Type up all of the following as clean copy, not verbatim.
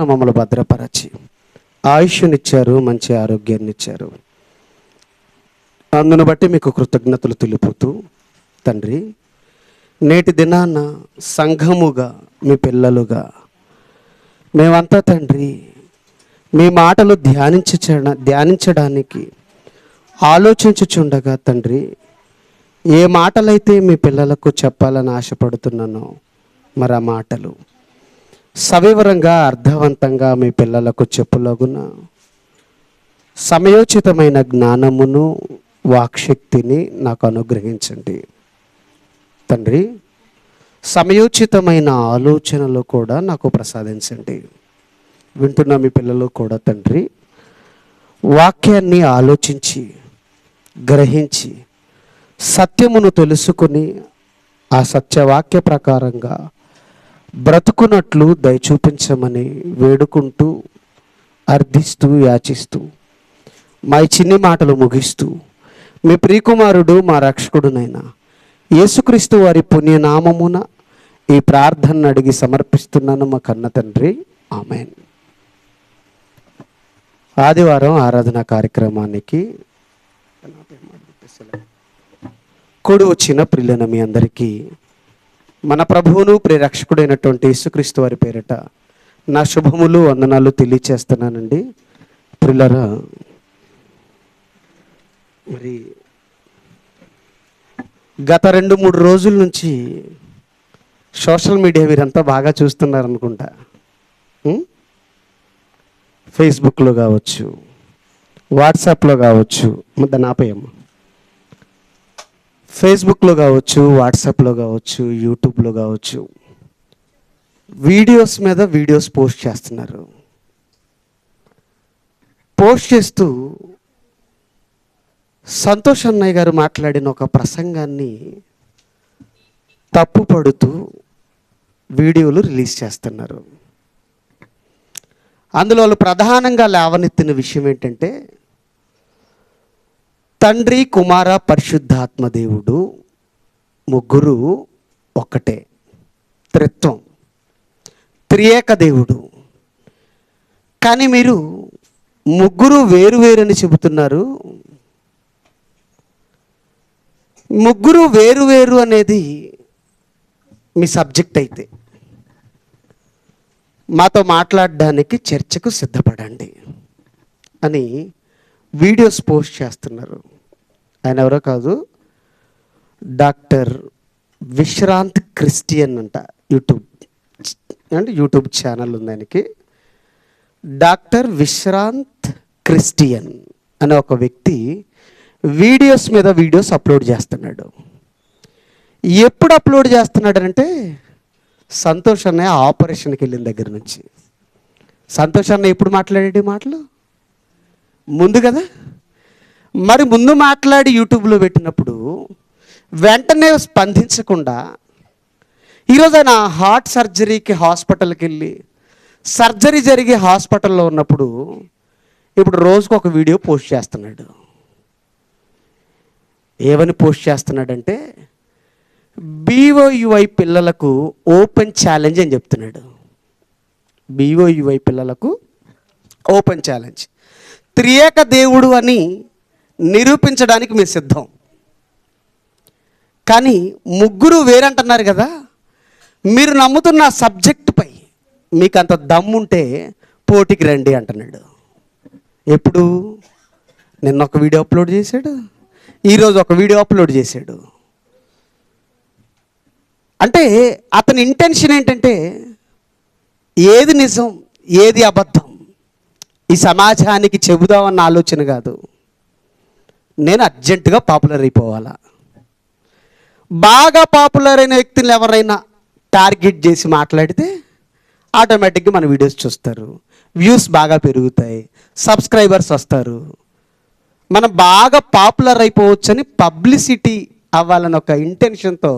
మమ్మల్ని భద్రపరచి ఆయుష్నిచ్చారు, మంచి ఆరోగ్యాన్ని ఇచ్చారు. అందును బట్టి మీకు కృతజ్ఞతలు తెలుపుతూ తండ్రి, నేటి దినాన సంఘముగా మీ పిల్లలుగా మేమంతా తండ్రి మీ మాటలు ధ్యానించడానికి ఆలోచించుచుండగా తండ్రి, ఏ మాటలైతే మీ పిల్లలకు చెప్పాలని ఆశపడుతున్నానో మరి ఆ మాటలు సవివరంగా అర్థవంతంగా మీ పిల్లలకు చెప్పులగున సమయోచితమైన జ్ఞానమును వాక్శక్తిని నాకు అనుగ్రహించండి తండ్రి. సమయోచితమైన ఆలోచనలు కూడా నాకు ప్రసాదించండి. వింటున్న మీ పిల్లలు కూడా తండ్రి వాక్యాన్ని ఆలోచించి గ్రహించి సత్యమును తెలుసుకుని ఆ సత్యవాక్య ప్రకారంగా బ్రతుకున్నట్లు దయచూపించమని వేడుకుంటూ అర్థిస్తూ యాచిస్తూ మా చిన్ని మాటలు ముగిస్తూ మీ ప్రియకుమారుడు మా రక్షకుడునైనా యేసుక్రీస్తు వారి పుణ్యనామమున ఈ ప్రార్థనను అడిగి సమర్పిస్తున్నాను మా కన్న తండ్రి, ఆమేన్. ఆదివారం ఆరాధన కార్యక్రమానికి కూడి వచ్చిన ప్రియులైన మీ అందరికీ మన ప్రభువును ప్రియరక్షకుడైనటువంటి యేసుక్రీస్తు వారి పేరిట నా శుభములు వందనాలు తెలియచేస్తున్నానండి. ప్రియులారా, మరి గత 2-3 రోజుల నుంచి సోషల్ మీడియా వీరంతా బాగా చూస్తున్నారనుకుంటా. ఫేస్బుక్లో కావచ్చు, వాట్సాప్లో కావచ్చు, దాన్ని ఆపేయమ్మా, ఫేస్బుక్లో కావచ్చు, వాట్సాప్లో కావచ్చు, యూట్యూబ్లో కావచ్చు, వీడియోస్ మీద వీడియోస్ పోస్ట్ చేస్తున్నారు. పోస్ట్ చేస్తూ సంతోష్ అన్నయ్య గారు మాట్లాడిన ఒక ప్రసంగాన్ని తప్పుపడుతూ వీడియోలు రిలీజ్ చేస్తున్నారు. అందులో వాళ్ళు ప్రధానంగా లేవనెత్తిన విషయం ఏంటంటే, తండ్రి, కుమార, పరిశుద్ధాత్మ దేవుడు ముగ్గురు ఒక్కటే, త్రిత్వం, త్రియేక దేవుడు. కానీ మీరు ముగ్గురు వేరు వేరని చెబుతున్నారు. ముగ్గురు వేరు వేరు అనేది మీ సబ్జెక్ట్ అయితే మాతో మాట్లాడడానికి చర్చకు సిద్ధపడండి అని వీడియోస్ పోస్ట్ చేస్తున్నారు. ఆయన ఎవరో కాదు, డాక్టర్ విశ్రాంత్ క్రిస్టియన్ అంట. యూట్యూబ్ ఛానల్ ఉంది ఆయనకి. డాక్టర్ విశ్రాంత్ క్రిస్టియన్ అనే ఒక వ్యక్తి వీడియోస్ మీద వీడియోస్ అప్లోడ్ చేస్తున్నాడు. ఎప్పుడు అప్లోడ్ చేస్తున్నాడంటే సంతోష్ అన్నయ్య ఆపరేషన్కి వెళ్ళిన దగ్గర నుంచి. సంతోష్ అన్నయ్య ఎప్పుడు మాట్లాడే మాటలు ముందు కదా, మరి ముందు మాట్లాడి యూట్యూబ్లో పెట్టినప్పుడు వెంటనే స్పందించకుండా ఈరోజు ఆయన హార్ట్ సర్జరీకి హాస్పిటల్కి వెళ్ళి సర్జరీ జరిగి హాస్పిటల్లో ఉన్నప్పుడు ఇప్పుడు రోజుకు ఒక వీడియో పోస్ట్ చేస్తున్నాడు. ఏమని పోస్ట్ చేస్తున్నాడంటే, BOUI పిల్లలకు ఓపెన్ ఛాలెంజ్ అని చెప్తున్నాడు. BOUI పిల్లలకు ఓపెన్ ఛాలెంజ్. త్రియేక దేవుడు అని నిరూపించడానికి మీరు సిద్ధం. కానీ ముగ్గురు వేరంటున్నారు కదా, మీరు నమ్ముతున్న సబ్జెక్టుపై మీకు అంత దమ్ముంటే పోటీకి రండి అంటున్నాడు. ఎప్పుడు? నిన్న ఒక వీడియో అప్లోడ్ చేశాడు, ఈరోజు ఒక వీడియో అప్లోడ్ చేశాడు. అంటే అతని ఇంటెన్షన్ ఏంటంటే, ఏది నిజం ఏది అబద్ధం ఈ సమాజానికి చెబుదామన్న ఆలోచన కాదు. నేను అర్జెంటుగా పాపులర్ అయిపోవాలా. బాగా పాపులర్ అయిన వ్యక్తులు ఎవరైనా టార్గెట్ చేసి మాట్లాడితే ఆటోమేటిక్గా మన వీడియోస్ చూస్తారు, వ్యూస్ బాగా పెరుగుతాయి, సబ్స్క్రైబర్స్ వస్తారు, మనం బాగా పాపులర్ అయిపోవచ్చని పబ్లిసిటీ అవ్వాలని ఒక ఇంటెన్షన్తో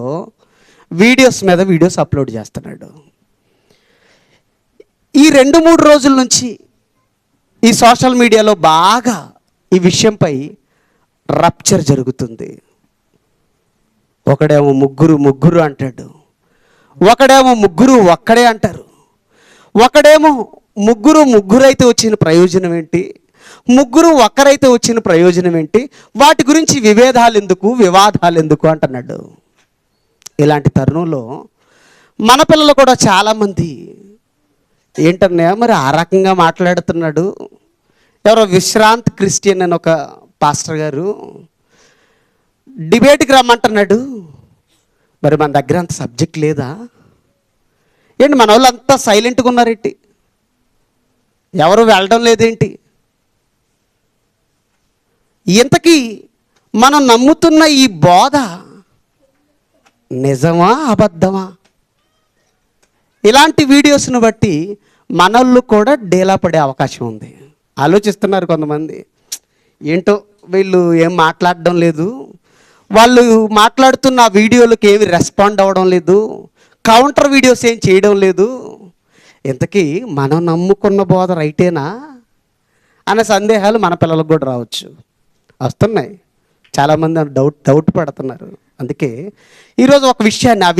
వీడియోస్ మీద వీడియోస్ అప్లోడ్ చేస్తున్నాడు. ఈ 2-3 రోజుల నుంచి ఈ సోషల్ మీడియాలో బాగా ఈ విషయంపై రప్చర్ జరుగుతుంది. ఒకడేమో ముగ్గురు అంటాడు, ఒకడేమో ముగ్గురు ఒక్కడే అంటారు, ఒకడేమో ముగ్గురైతే వచ్చిన ప్రయోజనం ఏంటి, ముగ్గురు ఒక్కరైతే వచ్చిన ప్రయోజనం ఏంటి, వాటి గురించి వివాదాలు ఎందుకు అంటున్నాడు. ఇలాంటి తరుణంలో మన పిల్లలు కూడా చాలామంది ఏంటన్నా మరి ఆ రకంగా మాట్లాడుతున్నాడు. ఎవరో విశ్రాంత్ క్రిస్టియన్ అని ఒక పాస్టర్ గారు డిబేట్కి రమ్మంటున్నాడు. మరి మన దగ్గర అంత సబ్జెక్ట్ లేదా ఏంటి? మన వాళ్ళు అంతా సైలెంట్గా ఉన్నారేంటి? ఎవరు వెళ్ళడం లేదేంటి? ఇంతకీ మనం నమ్ముతున్న ఈ బోధ నిజమా అబద్ధమా? ఇలాంటి వీడియోస్ను బట్టి మనల్ని కూడా డేలా పడే అవకాశం ఉంది. ఆలోచిస్తున్నారు కొంతమంది, ఏంటో వీళ్ళు ఏం మాట్లాడడం లేదు, వాళ్ళు మాట్లాడుతున్న వీడియోలకు ఏమి రెస్పాండ్ అవ్వడం లేదు, కౌంటర్ వీడియోస్ ఏం చేయడం లేదు. ఇంతకీ మనం నమ్ముకున్న బోధ రైటేనా అనే సందేహాలు మన పిల్లలకు కూడా రావచ్చు, వస్తున్నాయి. చాలామంది డౌట్ పడుతున్నారు. అందుకే ఈరోజు ఆ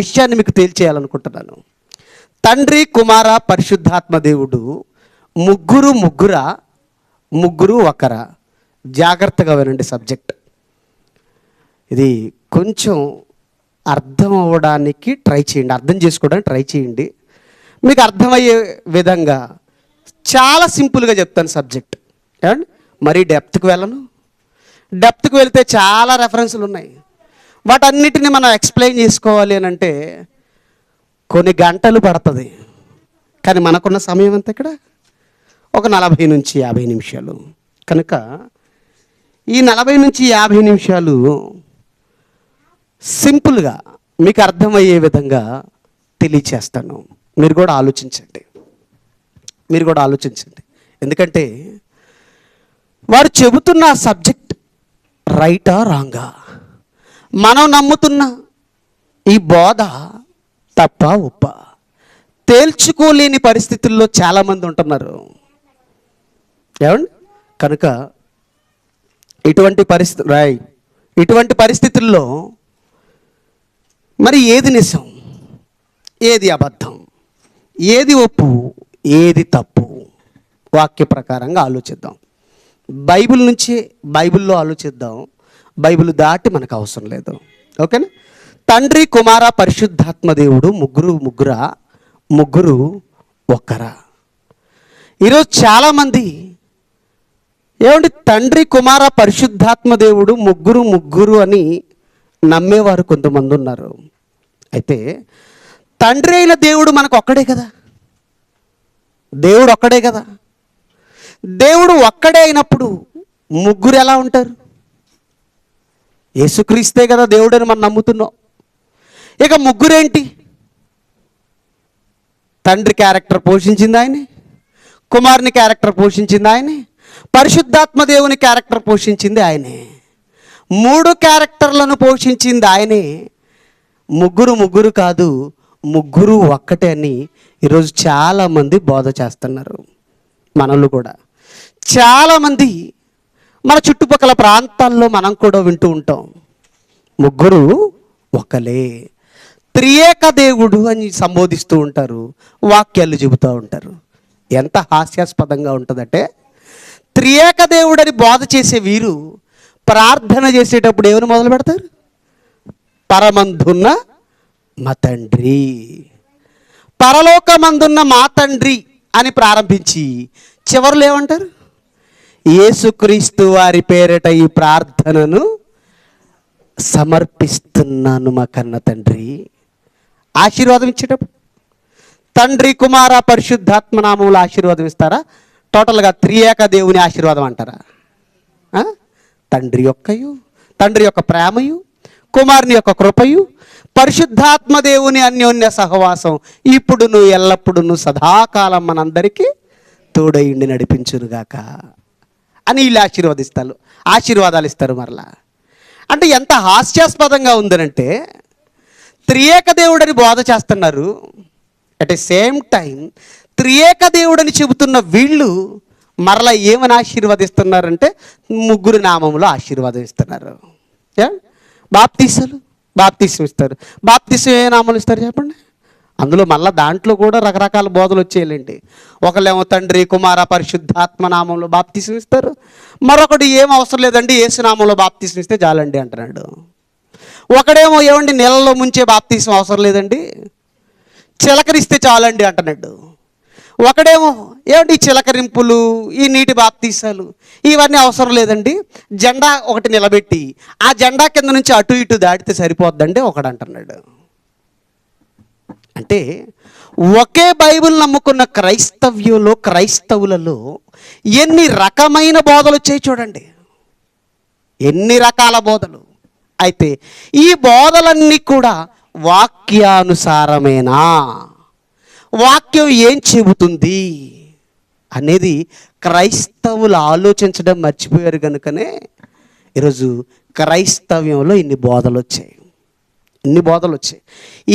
విషయాన్ని మీకు తేల్చేయాలనుకుంటున్నాను. తండ్రి, కుమార, పరిశుద్ధాత్మ దేవుడు ముగ్గురు ఒకరా? జాగ్రత్తగా వినండి సబ్జెక్ట్. ఇది కొంచెం అర్థం అవ్వడానికి ట్రై చేయండి, అర్థం చేసుకోవడానికి ట్రై చేయండి. మీకు అర్థమయ్యే విధంగా చాలా సింపుల్గా చెప్తాను సబ్జెక్ట్. ఏమండి, మరీ డెప్త్కి వెళ్ళను. డెప్త్కి వెళ్తే చాలా రెఫరెన్స్లు ఉన్నాయి. వాటన్నిటిని మనం ఎక్స్ప్లెయిన్ చేసుకోవాలి అని అంటే కొన్ని గంటలు పడుతుంది. కానీ మనకున్న సమయం అంతా ఇక్కడ ఒక 40 నుంచి 50 నిమిషాలు. కనుక ఈ 40 నుంచి 50 నిమిషాలు సింపుల్గా మీకు అర్థమయ్యే విధంగా తెలియచేస్తాను. మీరు కూడా ఆలోచించండి. ఎందుకంటే వారు చెబుతున్న సబ్జెక్ట్ రైటా రాంగా, మనం నమ్ముతున్న ఈ బోధ తప్ప ఉప్ప తేల్చుకోలేని పరిస్థితుల్లో చాలామంది ఉంటున్నారు. ఏమండి, కనుక ఇటువంటి పరిస్థితుల్లో మరి ఏది నిజం, ఏది అబద్ధం, ఏది ఒప్పు, ఏది తప్పు, వాక్య ప్రకారంగా ఆలోచిద్దాం. బైబిల్లో ఆలోచిద్దాం. బైబిల్ దాటి మనకు అవసరం లేదు. ఓకేనా? తండ్రి, కుమార, పరిశుద్ధాత్మ దేవుడు ముగ్గురు ఒక్కరా? ఈరోజు చాలామంది ఏమండి తండ్రి, కుమార, పరిశుద్ధాత్మ దేవుడు ముగ్గురు అని నమ్మేవారు కొంతమంది ఉన్నారు. అయితే తండ్రి అయిన దేవుడు మనకు ఒక్కడే కదా, దేవుడు ఒక్కడే కదా. దేవుడు ఒక్కడే అయినప్పుడు ముగ్గురు ఎలా ఉంటారు? యేసుక్రీస్తే కదా దేవుడని మనం నమ్ముతున్నాం. ఇక ముగ్గురేంటి? తండ్రి క్యారెక్టర్ పోషించింది ఆయనే, కుమారుని క్యారెక్టర్ పోషించింది ఆయనే, పరిశుద్ధాత్మ దేవుని క్యారెక్టర్ పోషించింది ఆయనే. 3 క్యారెక్టర్లను పోషించింది ఆయనే. ముగ్గురు కాదు, ముగ్గురు ఒక్కటే అని ఈరోజు చాలామంది బోధ చేస్తున్నారు. మనల్ని కూడా చాలామంది మన చుట్టుపక్కల ప్రాంతాల్లో మనం కూడా వింటూ ఉంటాం, ముగ్గురు ఒకలే, త్రియేక దేవుడు అని సంబోధిస్తూ ఉంటారు, వాక్యాలు చెబుతూ ఉంటారు. ఎంత హాస్యాస్పదంగా ఉంటుందంటే, త్రియేక దేవుడని బోధ చేసే వీరు ప్రార్థన చేసేటప్పుడు ఏమని మొదలు పెడతారు? పరమందున్న మా తండ్రి, పరలోకమందున్న మా తండ్రి అని ప్రారంభించి చివరిలో ఏమంటారు? యేసుక్రీస్తు వారి పేరిట ఈ ప్రార్థనను సమర్పిస్తున్నాను మా కన్న తండ్రి. ఆశీర్వాదం ఇచ్చేటప్పుడు తండ్రి, కుమార, పరిశుద్ధాత్మ నామములో ఆశీర్వాదం ఇస్తారా? టోటల్గా త్రియేక దేవుని ఆశీర్వాదం అంటారా? తండ్రి యొక్క ప్రేమయు, కుమారుని యొక్క కృపయు, పరిశుద్ధాత్మ దేవుని అన్యోన్య సహవాసం ఇప్పుడును ఎల్లప్పుడును సదాకాలం మనందరికీ తోడయుండి నడిపించునుగాక అని వీళ్ళు ఆశీర్వాదాలు ఇస్తారు మరలా. అంటే ఎంత హాస్యాస్పదంగా ఉందనంటే, త్రియేక దేవుడని బోధ చేస్తున్నారు, అట్ ఏ సేమ్ టైం త్రియేక దేవుడని చెబుతున్న వీళ్ళు మరలా ఏమని ఆశీర్వదిస్తున్నారంటే ముగ్గురు నామములో ఆశీర్వాదం ఇస్తున్నారు. బాప్తీసం ఇస్తారు. బాప్తీసం ఏ నామములు ఇస్తారు చెప్పండి? అందులో మళ్ళీ దాంట్లో కూడా రకరకాల బోధలు వచ్చేయాలండి. ఒకళ్ళేమో తండ్రి కుమార పరిశుద్ధాత్మ నామంలో బాప్తీసం ఇస్తారు, మరొకటి ఏం అవసరం లేదండి యేసు నామంలో బాప్తీసం ఇస్తే చాలండి అంటున్నాడు. ఒకడేమో ఏమండి నీళ్ళలో ముంచే బాప్తీసం అవసరం లేదండి, చిలకరిస్తే చాలండి అంటున్నాడు. ఒకడేమో ఏమండి ఈ చిలకరింపులు, ఈ నీటి బాప్తీసాలు ఇవన్నీ అవసరం లేదండి, జెండా ఒకటి నిలబెట్టి ఆ జెండా కింద నుంచి అటు ఇటు దాటితే సరిపోద్దండి ఒకడు అంటున్నాడు. అంటే ఒకే బైబిల్ నమ్ముకున్న క్రైస్తవులలో ఎన్ని రకమైన బోధలు వచ్చాయి చూడండి, ఎన్ని రకాల బోధలు. అయితే ఈ బోధలన్నీ కూడా వాక్యానుసారమేనా, వాక్యం ఏం చెబుతుంది అనేది క్రైస్తవులు ఆలోచించడం మర్చిపోయారు కనుకనే ఈరోజు క్రైస్తవ్యంలో ఇన్ని బోధలు వచ్చాయి.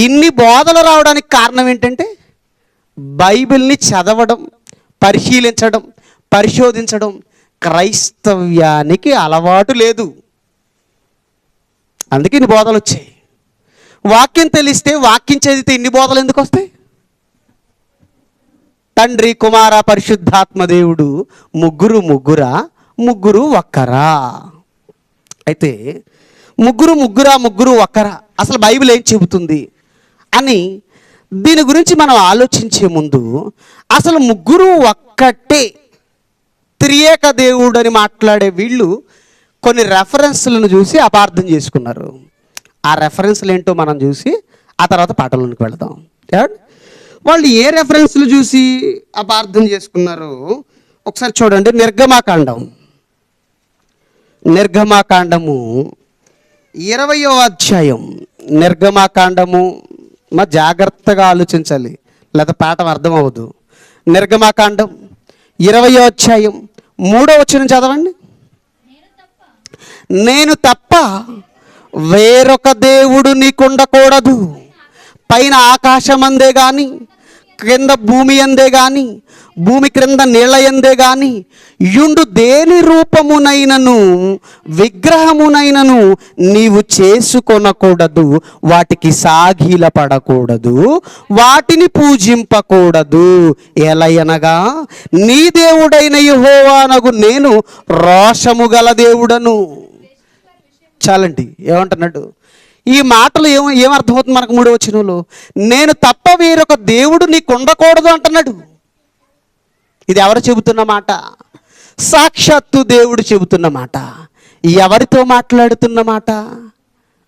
ఇన్ని బోధలు రావడానికి కారణం ఏంటంటే బైబిల్ని చదవడం, పరిశీలించడం, పరిశోధించడం క్రైస్తవ్యానికి అలవాటు లేదు. అందుకే ఇన్ని బోధలు వచ్చాయి. వాక్యం తెలిస్తే, వాక్యం చదివితే ఇన్ని బోధలు ఎందుకు వస్తాయి? తండ్రి కుమార పరిశుద్ధాత్మ దేవుడు ముగ్గురు ఒక్కరా? అయితే ముగ్గురు ఒక్కరా, అసలు బైబిల్ ఏం చెబుతుంది అని దీని గురించి మనం ఆలోచించే ముందు అసలు ముగ్గురు ఒక్కటే త్రియేక దేవుడు అని మాట్లాడే వీళ్ళు కొన్ని రెఫరెన్స్లను చూసి అపార్థం చేసుకున్నారు. ఆ రెఫరెన్స్లు ఏంటో మనం చూసి ఆ తర్వాత పాటలోనికి వెళదాం. వాళ్ళు ఏ రెఫరెన్స్లు చూసి అపార్థం చేసుకున్నారో ఒకసారి చూడండి. నిర్గమాకాండము 20వ అధ్యాయం. నిర్గమాకాండము జాగ్రత్తగా ఆలోచించాలి, లేదా పాఠం అర్థం అవ్వదు. నిర్గమాకాండం 20వ అధ్యాయం 3వ వచనం చదవండి. నేను తప్ప వేరొక దేవుడు నీకుండకూడదు, పైన ఆకాశమందే కానీ, క్రింద భూమి అందే కానీ, భూమి క్రింద నీళ్ళ ఎందే కానీ యుండు దేని రూపమునైనను విగ్రహమునైనను నీవు చేసుకొనకూడదు, వాటికి సాగిల పడకూడదు, వాటిని పూజింపకూడదు. ఎలయనగా నీ దేవుడైన యెహోవానగు నేను రోషము గల దేవుడను. చాలండి, ఏమంటున్నాడు? ఈ మాటలు ఏమర్థమవుతుంది మనకు? 3వ వచనంలో నేను తప్ప వేరొక దేవుడు నీకు ఉండకూడదు అంటున్నాడు. ఇది ఎవరు చెబుతున్న మాట? సాక్షాత్తు దేవుడు చెబుతున్న మాట. ఎవరితో మాట్లాడుతున్న మాట?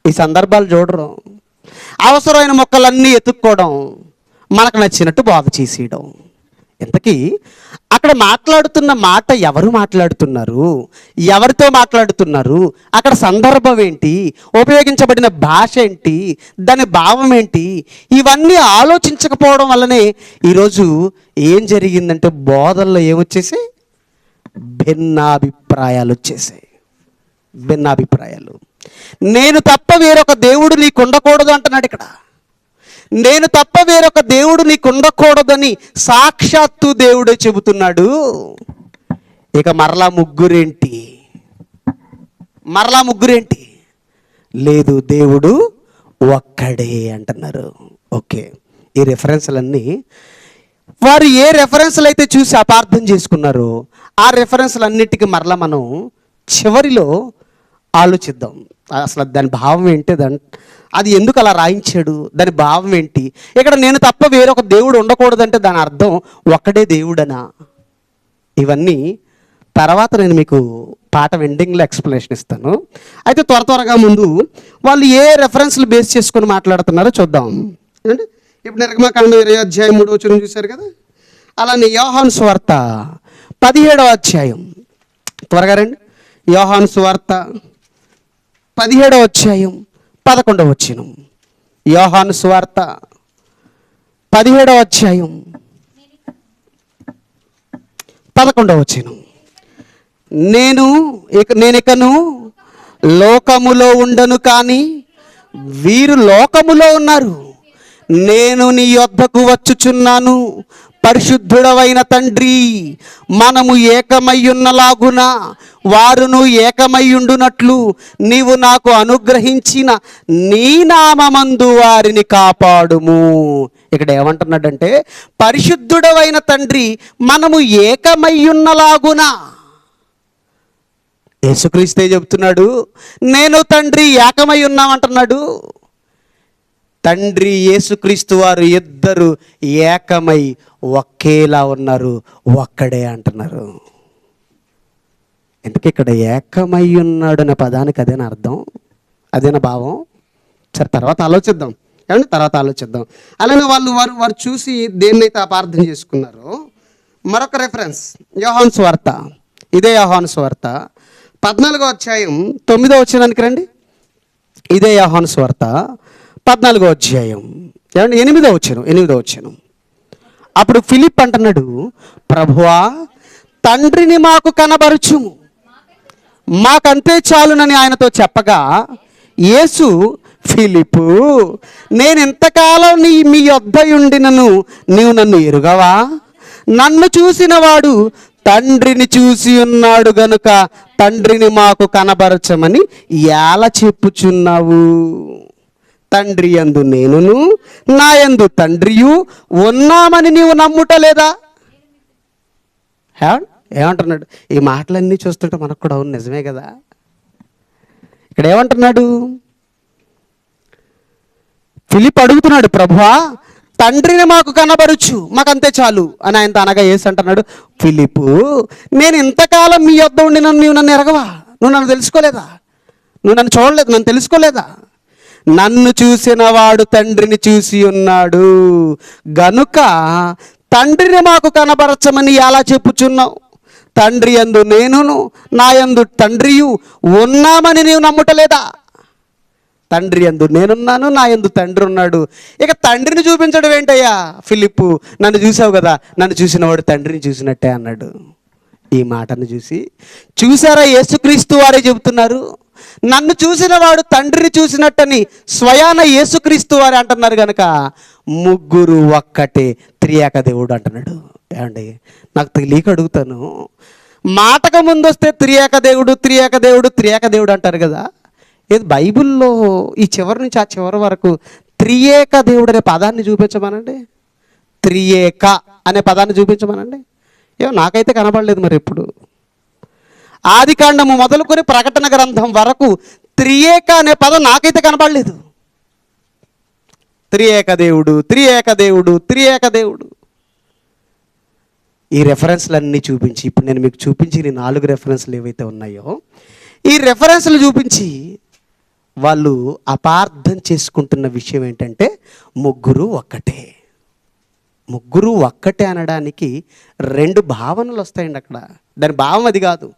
ఈ సందర్భాలు చూడరు. అవసరమైన మొక్కలన్నీ ఎత్తుక్కోవడం, మనకు నచ్చినట్టు బోధ చేసేయడం. ఇంతకీ అక్కడ మాట్లాడుతున్న మాట ఎవరు మాట్లాడుతున్నారు, ఎవరితో మాట్లాడుతున్నారు, అక్కడ సందర్భం ఏంటి, ఉపయోగించబడిన భాష ఏంటి, దాని భావం ఏంటి, ఇవన్నీ ఆలోచించకపోవడం వల్లనే ఈరోజు ఏం జరిగిందంటే బోధల్లో ఏమొచ్చేసాయి? భిన్నాభిప్రాయాలు వచ్చేసాయి. నేను తప్ప వేరొక దేవుడు నీకు ఉండకూడదు అంటున్నాడు ఇక్కడ. నేను తప్ప వేరొక దేవుడు నీకు ఉండకూడదని సాక్షాత్తు దేవుడే చెబుతున్నాడు. ఇక మరలా ముగ్గురేంటి? లేదు, దేవుడు ఒక్కడే అంటున్నారు. ఓకే, ఈ రెఫరెన్స్లన్నీ వారు ఏ రెఫరెన్స్లు అయితే చూసి అపార్థం చేసుకున్నారో ఆ రెఫరెన్స్లన్నిటికీ మరలా మనం చివరిలో ఆలోచిద్దాం. అసలు దాని భావం ఏంటి, అది ఎందుకు అలా రాయించాడు, దాని భావం ఏంటి. ఇక్కడ నేను తప్ప వేరొక దేవుడు ఉండకూడదంటే దాని అర్థం ఒక్కడే దేవుడనా? ఇవన్నీ తర్వాత నేను మీకు పాట ఎండింగ్లో ఎక్స్ప్లెనేషన్ ఇస్తాను. అయితే త్వరగా ముందు వాళ్ళు ఏ రెఫరెన్స్లు బేస్ చేసుకొని మాట్లాడుతున్నారో చూద్దాం. అంటే ఇప్పుడు నిర్గమాకాండం 20వ అధ్యాయం 3వ వచనం చూశారు కదా. అలానే యోహాను సువార్త 17వ అధ్యాయం, త్వరగా రండి. యోహాను సువార్త 17వ అధ్యాయం 11వ వచనం. యోహాను సువార్త 17వ అధ్యాయం 11వ వచనం. నేనికను లోకములో ఉండను, కానీ వీరు లోకములో ఉన్నారు. నేను నీ యొద్దకు వచ్చుచున్నాను. పరిశుద్ధుడవైన తండ్రి, మనము ఏకమయ్యున్నలాగున వారును ఏకమయ్యుండునట్లు నీవు నాకు అనుగ్రహించిన నీ నామమందు వారిని కాపాడుము. ఇక్కడ ఏమంటున్నాడంటే, పరిశుద్ధుడవైన తండ్రి మనము ఏకమయ్యున్నలాగునా. యేసుక్రీస్తే చెబుతున్నాడు, నేను తండ్రి ఏకమై ఉన్నామంటున్నాడు. తండ్రి యేసుక్రీస్తు వారు ఇద్దరు ఏకమై ఒకేలా ఉన్నారు, ఒక్కడే అంటున్నారు. ఎందుకు ఇక్కడ ఏకమై ఉన్నాడు అనే పదానికి అదేనా అర్థం, అదేనా భావం? సరే తర్వాత ఆలోచిద్దాం, ఏమంటే తర్వాత ఆలోచిద్దాం. అలానే వారు చూసి దేన్నైతే అపార్థం చేసుకున్నారో మరొక రెఫరెన్స్ యోహాను సువార్త. ఇదే యోహాను సువార్త 14వ అధ్యాయం 9వ వచనానికి రండి. ఇదే యోహాను సువార్త 14వ అధ్యాయం ఏమంటే 8వ వచనం. అప్పుడు ఫిలిప్ అంటున్నాడు, ప్రభువా తండ్రిని మాకు కనబరుచుము, మాకంతే చాలునని ఆయనతో చెప్పగా యేసు, ఫిలిప్పు నేను ఇంతకాలం మీ యొద్ద ఉండినను నీవు నన్ను ఎరుగవా? నన్ను చూసిన వాడు తండ్రిని చూసి ఉన్నాడు గనుక తండ్రిని మాకు కనబరచమని ఎలా చెప్పుచున్నావు? తండ్రి యందు నేనును నా యందు తండ్రియు ఉన్నామని నీవు నమ్ముటలేదా? ఏమంటున్నాడు? ఈ మాటలన్నీ చూస్తుంటే మనకు కూడా అవును నిజమే కదా. ఇక్కడ ఏమంటున్నాడు? ఫిలిప్ అడుగుతున్నాడు, ప్రభువా తండ్రిని మాకు కనబరుచు, మాకంతే చాలు అని ఆయన అనగా యేసు అంటున్నాడు, ఫిలిప్పు నేను ఇంతకాలం మీ యొద్ద ఉండి నీవు నన్ను ఎరగవా? నువ్వు నన్ను తెలుసుకోలేదా? నువ్వు నన్ను చూడలేదు, నన్ను తెలుసుకోలేదా? నన్ను చూసిన వాడు తండ్రిని చూసి ఉన్నాడు గనుక తండ్రిని మాకు కనబరచమని ఎలా చెప్పుచున్నావు? తండ్రి యందు నేనును నా యందు తండ్రియు ఉన్నామని నీవు నమ్ముటలేదా? తండ్రి యందు నేనున్నాను, నా యందు తండ్రి ఉన్నాడు. ఇక తండ్రిని చూపించడం ఏంటయ్యా ఫిలిప్పు? నన్ను చూసావు కదా, నన్ను చూసిన వాడు తండ్రిని చూసినట్టే అన్నాడు. ఈ మాటను చూసారా? యేసుక్రీస్తు వారే చెబుతున్నారు, నన్ను చూసిన వాడు తండ్రిని చూసినట్టని స్వయాన యేసుక్రీస్తు వారే అంటున్నారు. కనుక ముగ్గురు ఒక్కటే, త్రియేక దేవుడు అంటున్నాడు. ఏమండి, నాకు తెలియక అడుగుతాను, మాటకు ముందు వస్తే త్రియేక దేవుడు త్రియేక దేవుడు త్రియేక దేవుడు అంటారు కదా. ఏది బైబిల్లో ఈ చివరి నుంచి ఆ చివరి వరకు త్రియేక దేవుడు అనే పదాన్ని చూపించమనండి, త్రియేక అనే పదాన్ని చూపించమనండి. ఏమో నాకైతే కనబడలేదు మరి ఎప్పుడు. ఆదికాండము మొదలుకొని ప్రకటన గ్రంథం వరకు త్రియేక అనే పదం నాకైతే కనబడలేదు. త్రియేక దేవుడు త్రియేక దేవుడు త్రియేక దేవుడు. ఈ రెఫరెన్స్లన్నీ చూపించి, ఇప్పుడు నేను మీకు చూపించిన 4 రెఫరెన్స్లు ఏవైతే ఉన్నాయో ఈ రెఫరెన్స్లు చూపించి వాళ్ళు అపార్థం చేసుకుంటున్న విషయం ఏంటంటే ముగ్గురు ఒక్కటే. ముగ్గురు ఒక్కటే అనడానికి 2 భావనలు వస్తాయండి అక్కడ. దాని భావం అది కాదు,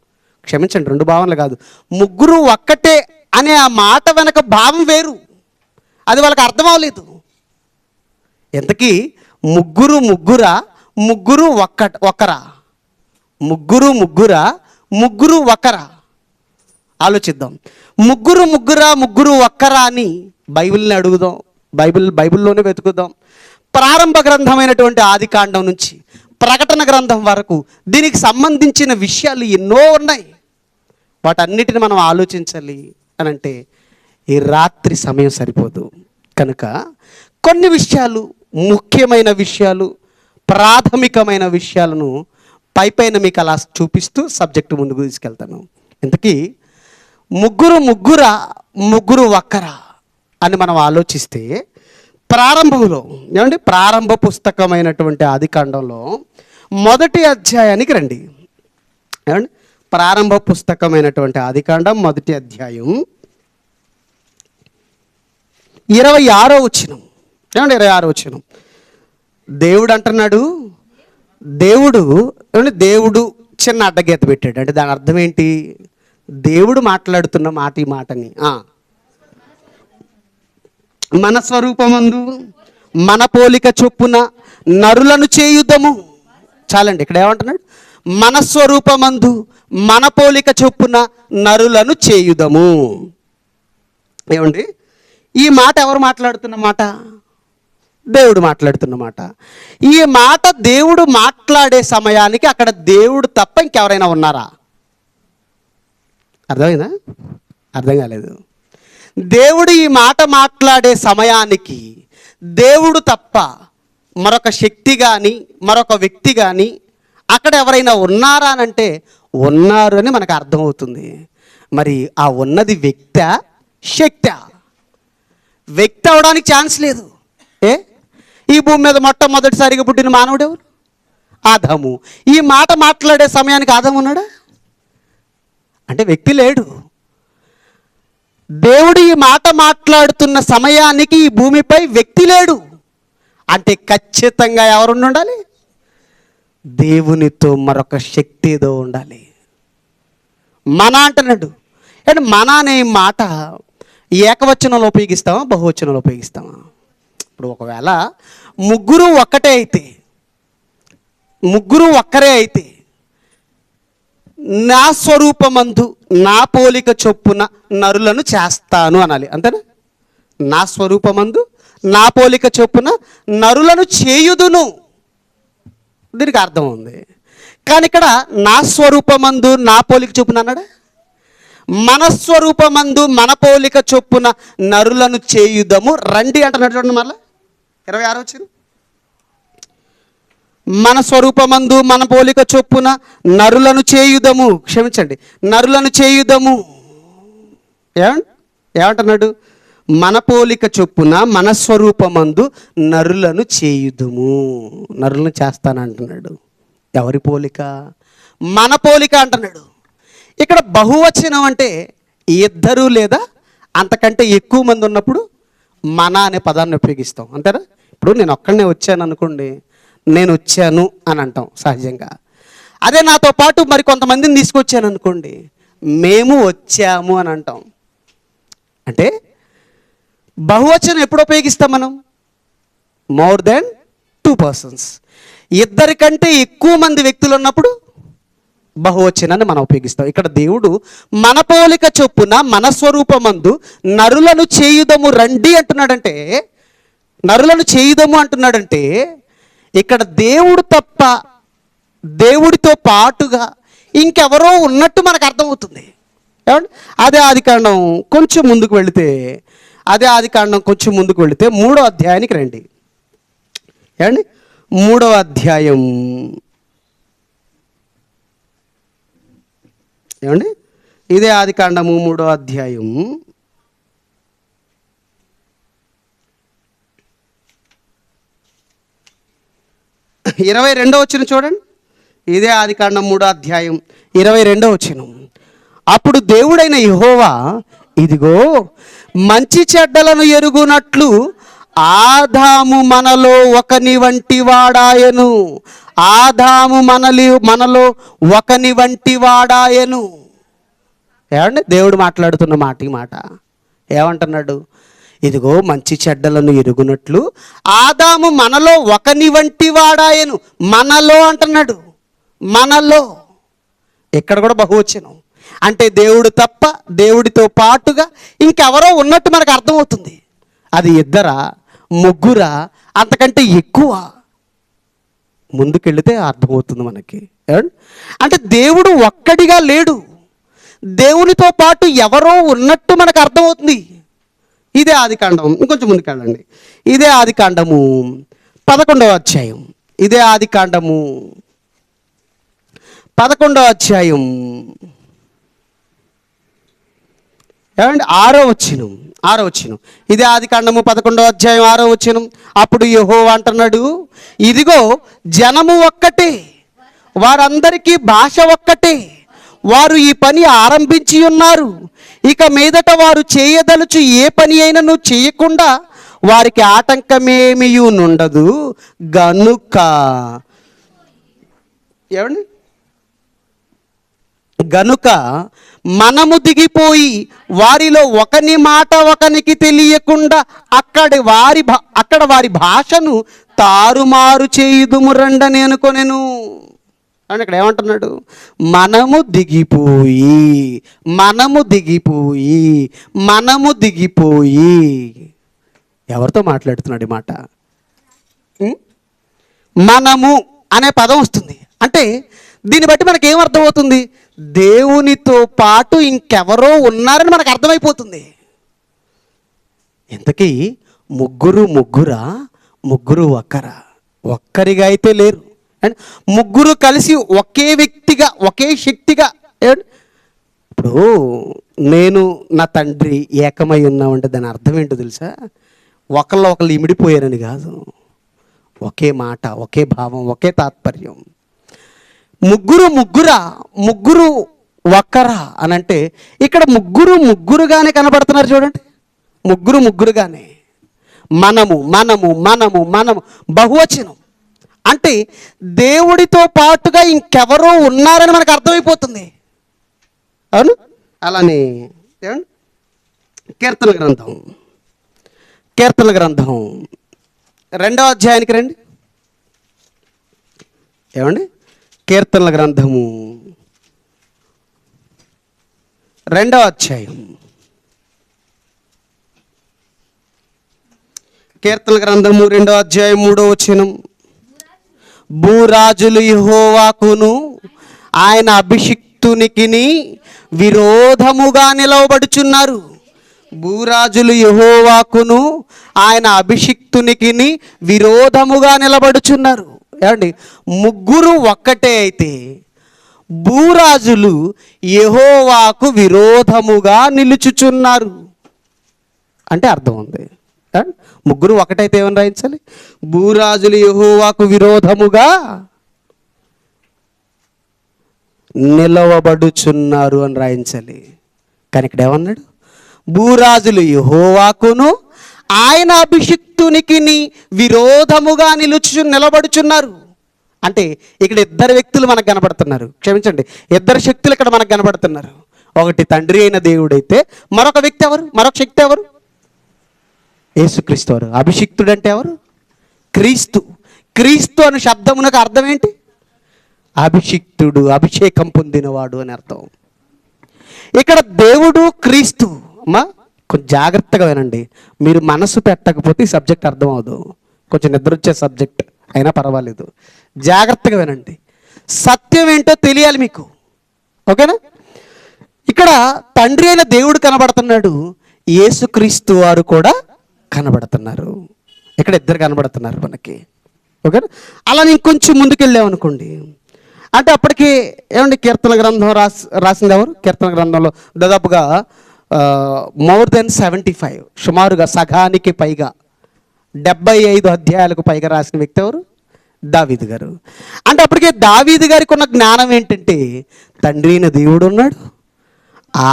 క్షమించండి, 2 భావనలు కాదు. ముగ్గురు ఒక్కటే అనే ఆ మాట వెనక భావం వేరు, అది వాళ్ళకి అర్థం అవ్వలేదు. ఎంతకీ ముగ్గురు ముగ్గురా, ముగ్గురు ఒక్కరా? ముగ్గురు ఒక్కరా? ఆలోచిద్దాం. ముగ్గురు ఒక్కరా అని బైబిల్ని అడుగుదాం, బైబిల్లోనే వెతుకుదాం. ప్రారంభ గ్రంథమైనటువంటి ఆదికాండం నుంచి ప్రకటన గ్రంథం వరకు దీనికి సంబంధించిన విషయాలు ఎన్నో ఉన్నాయి. వాటన్నిటిని మనం ఆలోచించాలి అని అంటే ఈ రాత్రి సమయం సరిపోదు. కనుక కొన్ని విషయాలు, ముఖ్యమైన విషయాలు, ప్రాథమికమైన విషయాలను పైపైన మీకు అలా చూపిస్తూ సబ్జెక్టు ముందుకు తీసుకెళ్తాను. ఇంతకీ ముగ్గురు ఒక్కరా అని మనం ఆలోచిస్తే ప్రారంభంలో ఏమండి, ప్రారంభ పుస్తకమైనటువంటి ఆదికాండంలో 1వ అధ్యాయానికి రండి. ఏమండి, ప్రారంభ పుస్తకమైనటువంటి ఆదికాండం 1వ అధ్యాయం 26వ వచనం. ఏమండి, 26వ వచనం. దేవుడు అంటున్నాడు, దేవుడు చిన్న అడ్డగీత పెట్టాడు. అంటే దాని అర్థం ఏంటి? దేవుడు మాట్లాడుతున్న మాట, ఈ మాటని మన స్వరూపమందు మన పోలిక చొప్పున నరులను చేయుదము. చాలండి, ఇక్కడ ఏమంటున్నాడు? మన స్వరూపమందు మన పోలిక చొప్పున నరులను చేయుదము. ఏమండి, ఈ మాట ఎవరు మాట్లాడుతున్న మాట? దేవుడు మాట్లాడుతున్న మాట. ఈ మాట దేవుడు మాట్లాడే సమయానికి అక్కడ దేవుడు తప్ప ఇంకెవరైనా ఉన్నారా? అర్థమైందా? అర్థం కాలేదు. దేవుడు ఈ మాట మాట్లాడే సమయానికి దేవుడు తప్ప మరొక శక్తి కానీ మరొక వ్యక్తి కానీ అక్కడ ఎవరైనా ఉన్నారా అని అంటే ఉన్నారు అని మనకు అర్థమవుతుంది. మరి ఆ ఉన్నది వ్యక్త శక్తి? వ్యక్తి అవడానికి ఛాన్స్ లేదు. ఈ భూమి మీద మొట్టమొదటిసారిగా పుట్టిన మానవుడు ఎవరు? ఆదాము. ఈ మాట మాట్లాడే సమయానికి ఆదాము ఉన్నాడా? అంటే వ్యక్తి లేడు. దేవుడు ఈ మాట మాట్లాడుతున్న సమయానికి ఈ భూమిపై వ్యక్తి లేడు. అంటే ఖచ్చితంగా ఎవరుండి ఉండాలి? దేవునితో మరొక శక్తి ఏదో ఉండాలి. మన అంటున్నాడు. అంటే మన అనే మాట ఏకవచనంలో ఉపయోగిస్తామా బహువచనంలో ఉపయోగిస్తామా? ఇప్పుడు ఒకవేళ ముగ్గురు ఒక్కటే అయితే, ముగ్గురు ఒక్కరే అయితే, నా స్వరూపమందు నా పోలిక చొప్పున నరులను చేస్తాను అనాలి. అంతేనా? నా స్వరూపమందు నా పోలిక చొప్పున నరులను చేయుదును. దీనికి అర్థం ఉంది. కానీ ఇక్కడ నా స్వరూపమందు నా పోలిక చొప్పున అన్నాడా? మన స్వరూపమందు మన పోలిక చొప్పున నరులను చేయుదము రండి అంటున్నాడు. చూడండి మళ్ళా 26 వచ్చింది. మన స్వరూపమందు మన పోలిక చొప్పున నరులను చేయుదము, క్షమించండి, నరులను చేయుదము. ఏమంటున్నాడు? మన పోలిక చొప్పున మన స్వరూపమందు నరులను చేయుదము. నరులను చేస్తానంటున్నాడు. ఎవరి పోలిక? మన పోలిక అంటున్నాడు. ఇక్కడ బహువచనం అంటే ఇద్దరు లేదా అంతకంటే ఎక్కువ మంది ఉన్నప్పుడు మన అనే పదాన్ని ఉపయోగిస్తాం. అంతేనా? ఇప్పుడు నేను ఒక్కడనే వచ్చాను అనుకోండి, నేను వచ్చాను అని అంటాం సహజంగా. అదే నాతో పాటు మరి కొంతమందిని తీసుకొచ్చాను అనుకోండి, మేము వచ్చాము అని అంటాం. అంటే బహువచనం ఎప్పుడు ఉపయోగిస్తాం మనం? More than 2 persons. ఇద్దరికంటే ఎక్కువ మంది వ్యక్తులు ఉన్నప్పుడు బహువచనాన్ని మనం ఉపయోగిస్తాం. ఇక్కడ దేవుడు మన పోలిక చొప్పున మన స్వరూపమందు నరులను చేయుదము రండి అంటున్నాడంటే, నరులను చేయుదము అంటున్నాడంటే ఇక్కడ దేవుడు తప్ప దేవుడితో పాటుగా ఇంకెవరో ఉన్నట్టు మనకు అర్థమవుతుంది. ఏమండి? అదే ఆదికాండం కొంచెం ముందుకు వెళితే, 3వ అధ్యాయానికి రండి. ఏమండి? 3వ అధ్యాయం. ఏమండి? ఇదే ఆదికాండము 3వ అధ్యాయం 22వ వచనం చూడండి. ఇదే ఆదికాండం 3వ అధ్యాయం 22వ వచనం. అప్పుడు దేవుడైన యెహోవా, ఇదిగో మంచి చెడ్డలను ఎరుగునట్లు ఆదాము మనలో ఒకని వంటి వాడాయను. ఆదాము మనలో ఒకని వంటి వాడాయను. ఏమండి? దేవుడు మాట్లాడుతున్న మాట ఈ మాట ఏమంటున్నాడు? ఇదిగో మంచి చెడ్డలను ఎరుగునట్లు ఆదాము మనలో ఒకని వంటి వాడాయను. మనలో అంటున్నాడు. మనలో. ఇక్కడ కూడా బహువచనం. అంటే దేవుడు తప్ప దేవుడితో పాటుగా ఇంకెవరో ఉన్నట్టు మనకు అర్థమవుతుంది. అది ఇద్దరా, ముగ్గురా, అంతకంటే ఎక్కువ? ముందుకెళ్తే అర్థమవుతుంది మనకి. అంటే దేవుడు ఒక్కడిగా లేడు, దేవునితో పాటు ఎవరో ఉన్నట్టు మనకు అర్థమవుతుంది. ఇదే ఆదికాండం. ఇంకొంచెం ముందుకెళ్ళండి. ఇదే ఆదికాండము 11వ అధ్యాయం. ఇదే ఆదికాండము 11వ అధ్యాయం. ఏమండి? 6వ వచనం. ఇదే ఆదికాండము 11వ అధ్యాయం 6వ వచనం. అప్పుడు యెహోవా అంటున్నాడు, ఇదిగో జనము ఒక్కటే, వారందరికీ భాష ఒక్కటే, వారు ఈ పని ఆరంభించి ఉన్నారు. ఇక మీదట వారు చేయదలుచు ఏ పని అయినను చేయకుండా వారికి ఆటంకమేమీ నుండదు గనుక. ఏమండి? గనుక మనము దిగిపోయి వారిలో ఒకని మాట ఒకనికి తెలియకుండా అక్కడ వారి భాషను తారుమారు చేయుదుము రండని అనుకొనెను. అని ఇక్కడ ఏమంటున్నాడు? మనము దిగిపోయి. ఎవరితో మాట్లాడుతున్నాడు ఈ మాట? మనము అనే పదం వస్తుంది. అంటే దీన్ని బట్టి మనకి ఏమర్థమవుతుంది? దేవునితో పాటు ఇంకెవరో ఉన్నారని మనకు అర్థమైపోతుంది. ఇంతకీ ముగ్గురా, ముగ్గురు ఒక్కరా? ఒక్కరిగా అయితే లేరు. అండ్ ముగ్గురు కలిసి ఒకే వ్యక్తిగా, ఒకే శక్తిగా. ఇప్పుడు నేను నా తండ్రి ఏకమై ఉన్నామంటే దాని అర్థం ఏంటో తెలుసా? ఒకళ్ళు ఇమిడిపోయారని కాదు. ఒకే మాట, ఒకే భావం, ఒకే తాత్పర్యం. ముగ్గురు ఒక్కరా అని అంటే ఇక్కడ ముగ్గురుగానే కనబడుతున్నారు. చూడండి, ముగ్గురుగానే. మనము బహువచనం. అంటే దేవుడితో పాటుగా ఇంకెవరో ఉన్నారని మనకు అర్థమైపోతుంది. అవును. అలానే కీర్తన గ్రంథం 2వ అధ్యాయానికి రండి. కీర్తనల గ్రంథము 2వ అధ్యాయం. కీర్తనల గ్రంథము 2వ అధ్యాయం 3వ వచనం. భూరాజులు యెహోవాకును ఆయన అభిషిక్తునికిని విరోధముగా నిలవబడుచున్నారు. భూరాజులు యెహోవాకును ఆయన అభిషిక్తునికిని విరోధముగా నిలబడుచున్నారు. ఏమండి, ముగ్గురు ఒక్కటే అయితే భూరాజులు యెహోవాకు విరోధముగా నిలుచుచున్నారు అంటే అర్థం ఉంది. ముగ్గురు ఒకటైతే ఏమని రాయించాలి? భూరాజులు యెహోవాకు విరోధముగా నిలవబడుచున్నారు అని రాయించాలి. కానీ ఇక్కడ ఏమన్నాడు? భూరాజులు యెహోవాకును ఆయన అభిషిక్తునికి విరోధముగా నిలబడుచున్నారు. అంటే ఇక్కడ ఇద్దరు వ్యక్తులు మనకు కనబడుతున్నారు. క్షమించండి, ఇద్దరు శక్తులు ఇక్కడ మనకు కనబడుతున్నారు. ఒకటి తండ్రి అయిన దేవుడైతే మరొక వ్యక్తి ఎవరు? మరొక శక్తి ఎవరు? యేసుక్రీస్తు వారు. అభిషిక్తుడు అంటే ఎవరు? క్రీస్తు. క్రీస్తు అనే శబ్దమునకు అర్థం ఏంటి? అభిషిక్తుడు, అభిషేకం పొందినవాడు అని అర్థం. ఇక్కడ దేవుడు క్రీస్తు. అమ్మా కొంచెం జాగ్రత్తగా వినండి. మీరు మనసు పెట్టకపోతే ఈ సబ్జెక్ట్ అర్థం అవదు. కొంచెం నిద్ర వచ్చే సబ్జెక్ట్ అయినా పర్వాలేదు. జాగ్రత్తగా వినండి. సత్యం ఏంటో తెలియాలి మీకు. ఓకేనా? ఇక్కడ తండ్రి అయిన దేవుడు కనబడుతున్నాడు, యేసుక్రీస్తు వారు కూడా కనబడుతున్నారు. ఇక్కడ ఇద్దరు కనబడుతున్నారు మనకి. ఓకేనా? అలా ఇంకొంచెం ముందుకెళ్ళామనుకోండి, అంటే అప్పటికి కీర్తన గ్రంథం రాసింది ఎవరు? కీర్తన గ్రంథంలో దాదాపుగా మోర్ దెన్ 75, సుమారుగా సగానికి పైగా 75 అధ్యాయాలకు పైగా రాసిన వ్యక్తి ఎవరు? దావీదు గారు. అంటే అప్పటికే దావీదు గారికి ఉన్న జ్ఞానం ఏంటంటే తండ్రి అయిన దేవుడు ఉన్నాడు,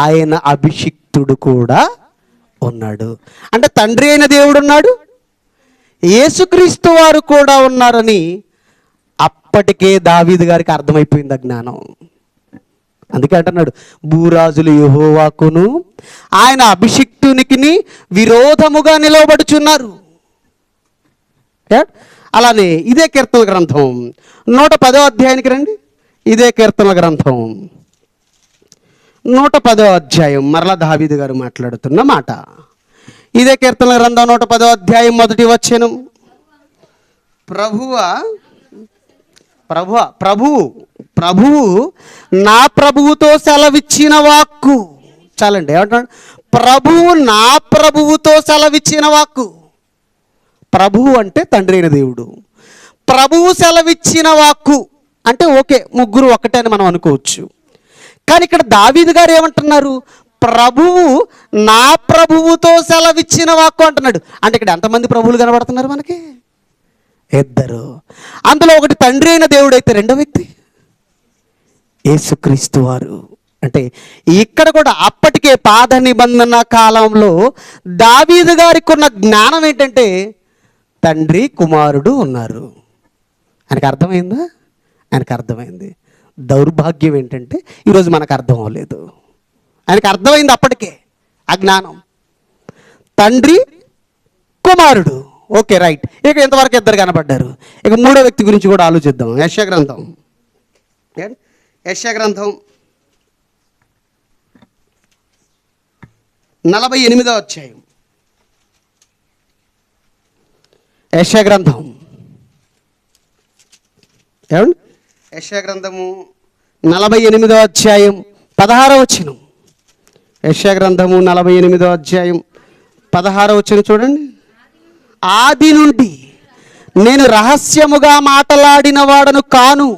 ఆయన అభిషిక్తుడు కూడా ఉన్నాడు. అంటే తండ్రి అయిన దేవుడు ఉన్నాడు, యేసుక్రీస్తు వారు కూడా ఉన్నారని అప్పటికే దావీదు గారికి అర్థమైపోయింది ఆ జ్ఞానం. అందుకే అంటున్నాడు, భూరాజులు యెహోవాకును ఆయన అభిషిక్తునికి విరోధముగా నిలవబడుచున్నారు. అలానే ఇదే కీర్తన గ్రంథం 110వ అధ్యాయానికి రండి. ఇదే కీర్తన గ్రంథం 110వ అధ్యాయం. మరలా దావీదు గారు మాట్లాడుతున్న మాట. ఇదే కీర్తన గ్రంథం 110వ అధ్యాయం 1వ వచనం. ప్రభువు నా ప్రభువుతో సెలవిచ్చిన వాక్కు. చాలండి, ఏమంటాడు? ప్రభువు నా ప్రభువుతో సెలవిచ్చిన వాక్కు. ప్రభువు అంటే తండ్రి అయిన దేవుడు. ప్రభువు సెలవిచ్చిన వాక్కు అంటే ఓకే, ముగ్గురు ఒకటే అని మనం అనుకోవచ్చు. కానీ ఇక్కడ దావీదు గారు ఏమంటున్నారు? ప్రభువు నా ప్రభువుతో సెలవిచ్చిన వాక్కు అంటున్నాడు. అంటే ఇక్కడ ఎంతమంది ప్రభువులు కనబడుతున్నారు మనకి? ఇద్దరు. అందులో ఒకటి తండ్రి అయిన దేవుడు అయితే రెండో వ్యక్తి యేసుక్రీస్తు వారు. అంటే ఇక్కడ కూడా అప్పటికే పాత నిబంధన కాలంలో దావీదు గారికి ఉన్న జ్ఞానం ఏంటంటే తండ్రి కుమారుడు ఉన్నారు. ఆయనకు అర్థమైందా? ఆయనకు అర్థమైంది. దౌర్భాగ్యం ఏంటంటే ఈరోజు మనకు అర్థం అవ్వలేదు. ఆయనకు అర్థమైంది అప్పటికే ఆ జ్ఞానం. తండ్రి కుమారుడు, ఓకే రైట్. ఇక ఇంతవరకు ఇద్దరు కనపడ్డారు. ఇక మూడో వ్యక్తి గురించి కూడా ఆలోచిద్దాం. యెషయా గ్రంథం 48వ అధ్యాయం. యెషయా గ్రంథం 48వ 48వ అధ్యాయం 16వ వచనం. యెషయా గ్రంథము 48వ అధ్యాయం 16వ వచనం చూడండి. ఆది నుండి నేను రహస్యముగా మాట్లాడిన వాడను కాను,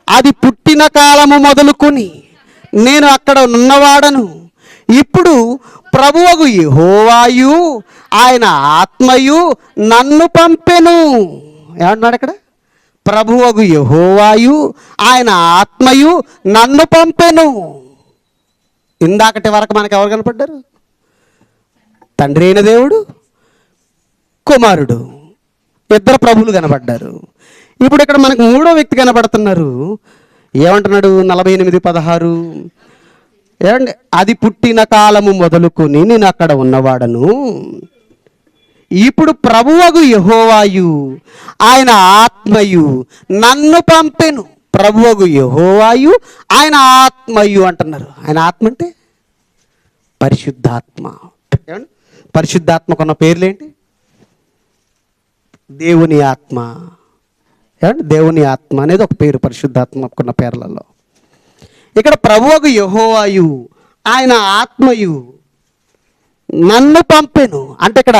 అది పుట్టిన కాలము మొదలుకొని నేను అక్కడ ఉన్నవాడను. ఇప్పుడు ప్రభువగు యెహోవాయు ఆయన ఆత్మయు నన్ను పంపెను. ఏమన్నాడు అక్కడ? ప్రభువగు యెహోవాయు ఆయన ఆత్మయు నన్ను పంపెను. ఇందాకటి వరకు మనకు ఎవరు కనపడ్డారు? తండ్రి అయిన దేవుడు, కుమారుడు, ఇద్దరు ప్రభువులు కనపడ్డారు. ఇప్పుడు ఇక్కడ మనకు మూడో వ్యక్తి కనపడుతున్నారు. ఏమంటున్నాడు? 48:16 ఏమండి? అది పుట్టిన కాలము మొదలుకొని నేను అక్కడ ఉన్నవాడను. ఇప్పుడు ప్రభువగు యెహోవాయు ఆయన ఆత్మయు నన్ను పంపెను. ప్రభువగు యెహోవాయు ఆయన ఆత్మయు అంటున్నారు. ఆయన ఆత్మ అంటే పరిశుద్ధాత్మ. ఏమండి? పరిశుద్ధాత్మకున్న పేర్లేంటి? దేవుని ఆత్మ. ఏమండి? దేవుని ఆత్మ అనేది ఒక పేరు పరిశుద్ధాత్మకున్న పేర్లలో. ఇక్కడ ప్రభువగు యెహోవాయు ఆయన ఆత్మయు నన్ను పంపెను అంటే ఇక్కడ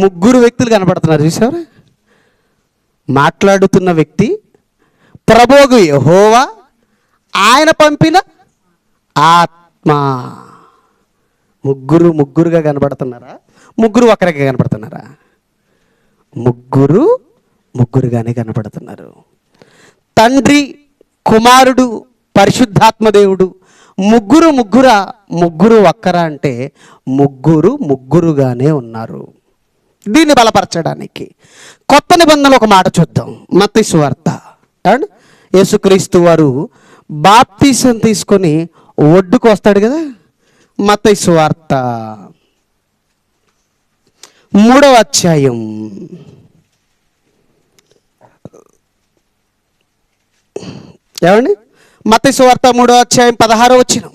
ముగ్గురు వ్యక్తులు కనపడుతున్నారు. చూసారా? మాట్లాడుతున్న వ్యక్తి ప్రభువగు యెహోవా, ఆయన పంపిన ఆత్మ. ముగ్గురుగా కనపడుతున్నారా? ముగ్గురు ఒకరిగా కనపడుతున్నారా? ముగ్గురుగానే కనపడుతున్నారు. తండ్రి, కుమారుడు, పరిశుద్ధాత్మ దేవుడు ముగ్గురు ఒక్కరా అంటే ముగ్గురుగానే ఉన్నారు. దీన్ని బలపరచడానికి కొత్త నిబంధనలో ఒక మాట చూద్దాం. మత్తయి సువార్త. అండ్ యేసుక్రీస్తు వారు బాప్తీసం తీసుకొని ఒడ్డుకు వస్తాడు కదా. మత్తయి సువార్త 3వ అధ్యాయం 3వ అధ్యాయం 16వ వచనం.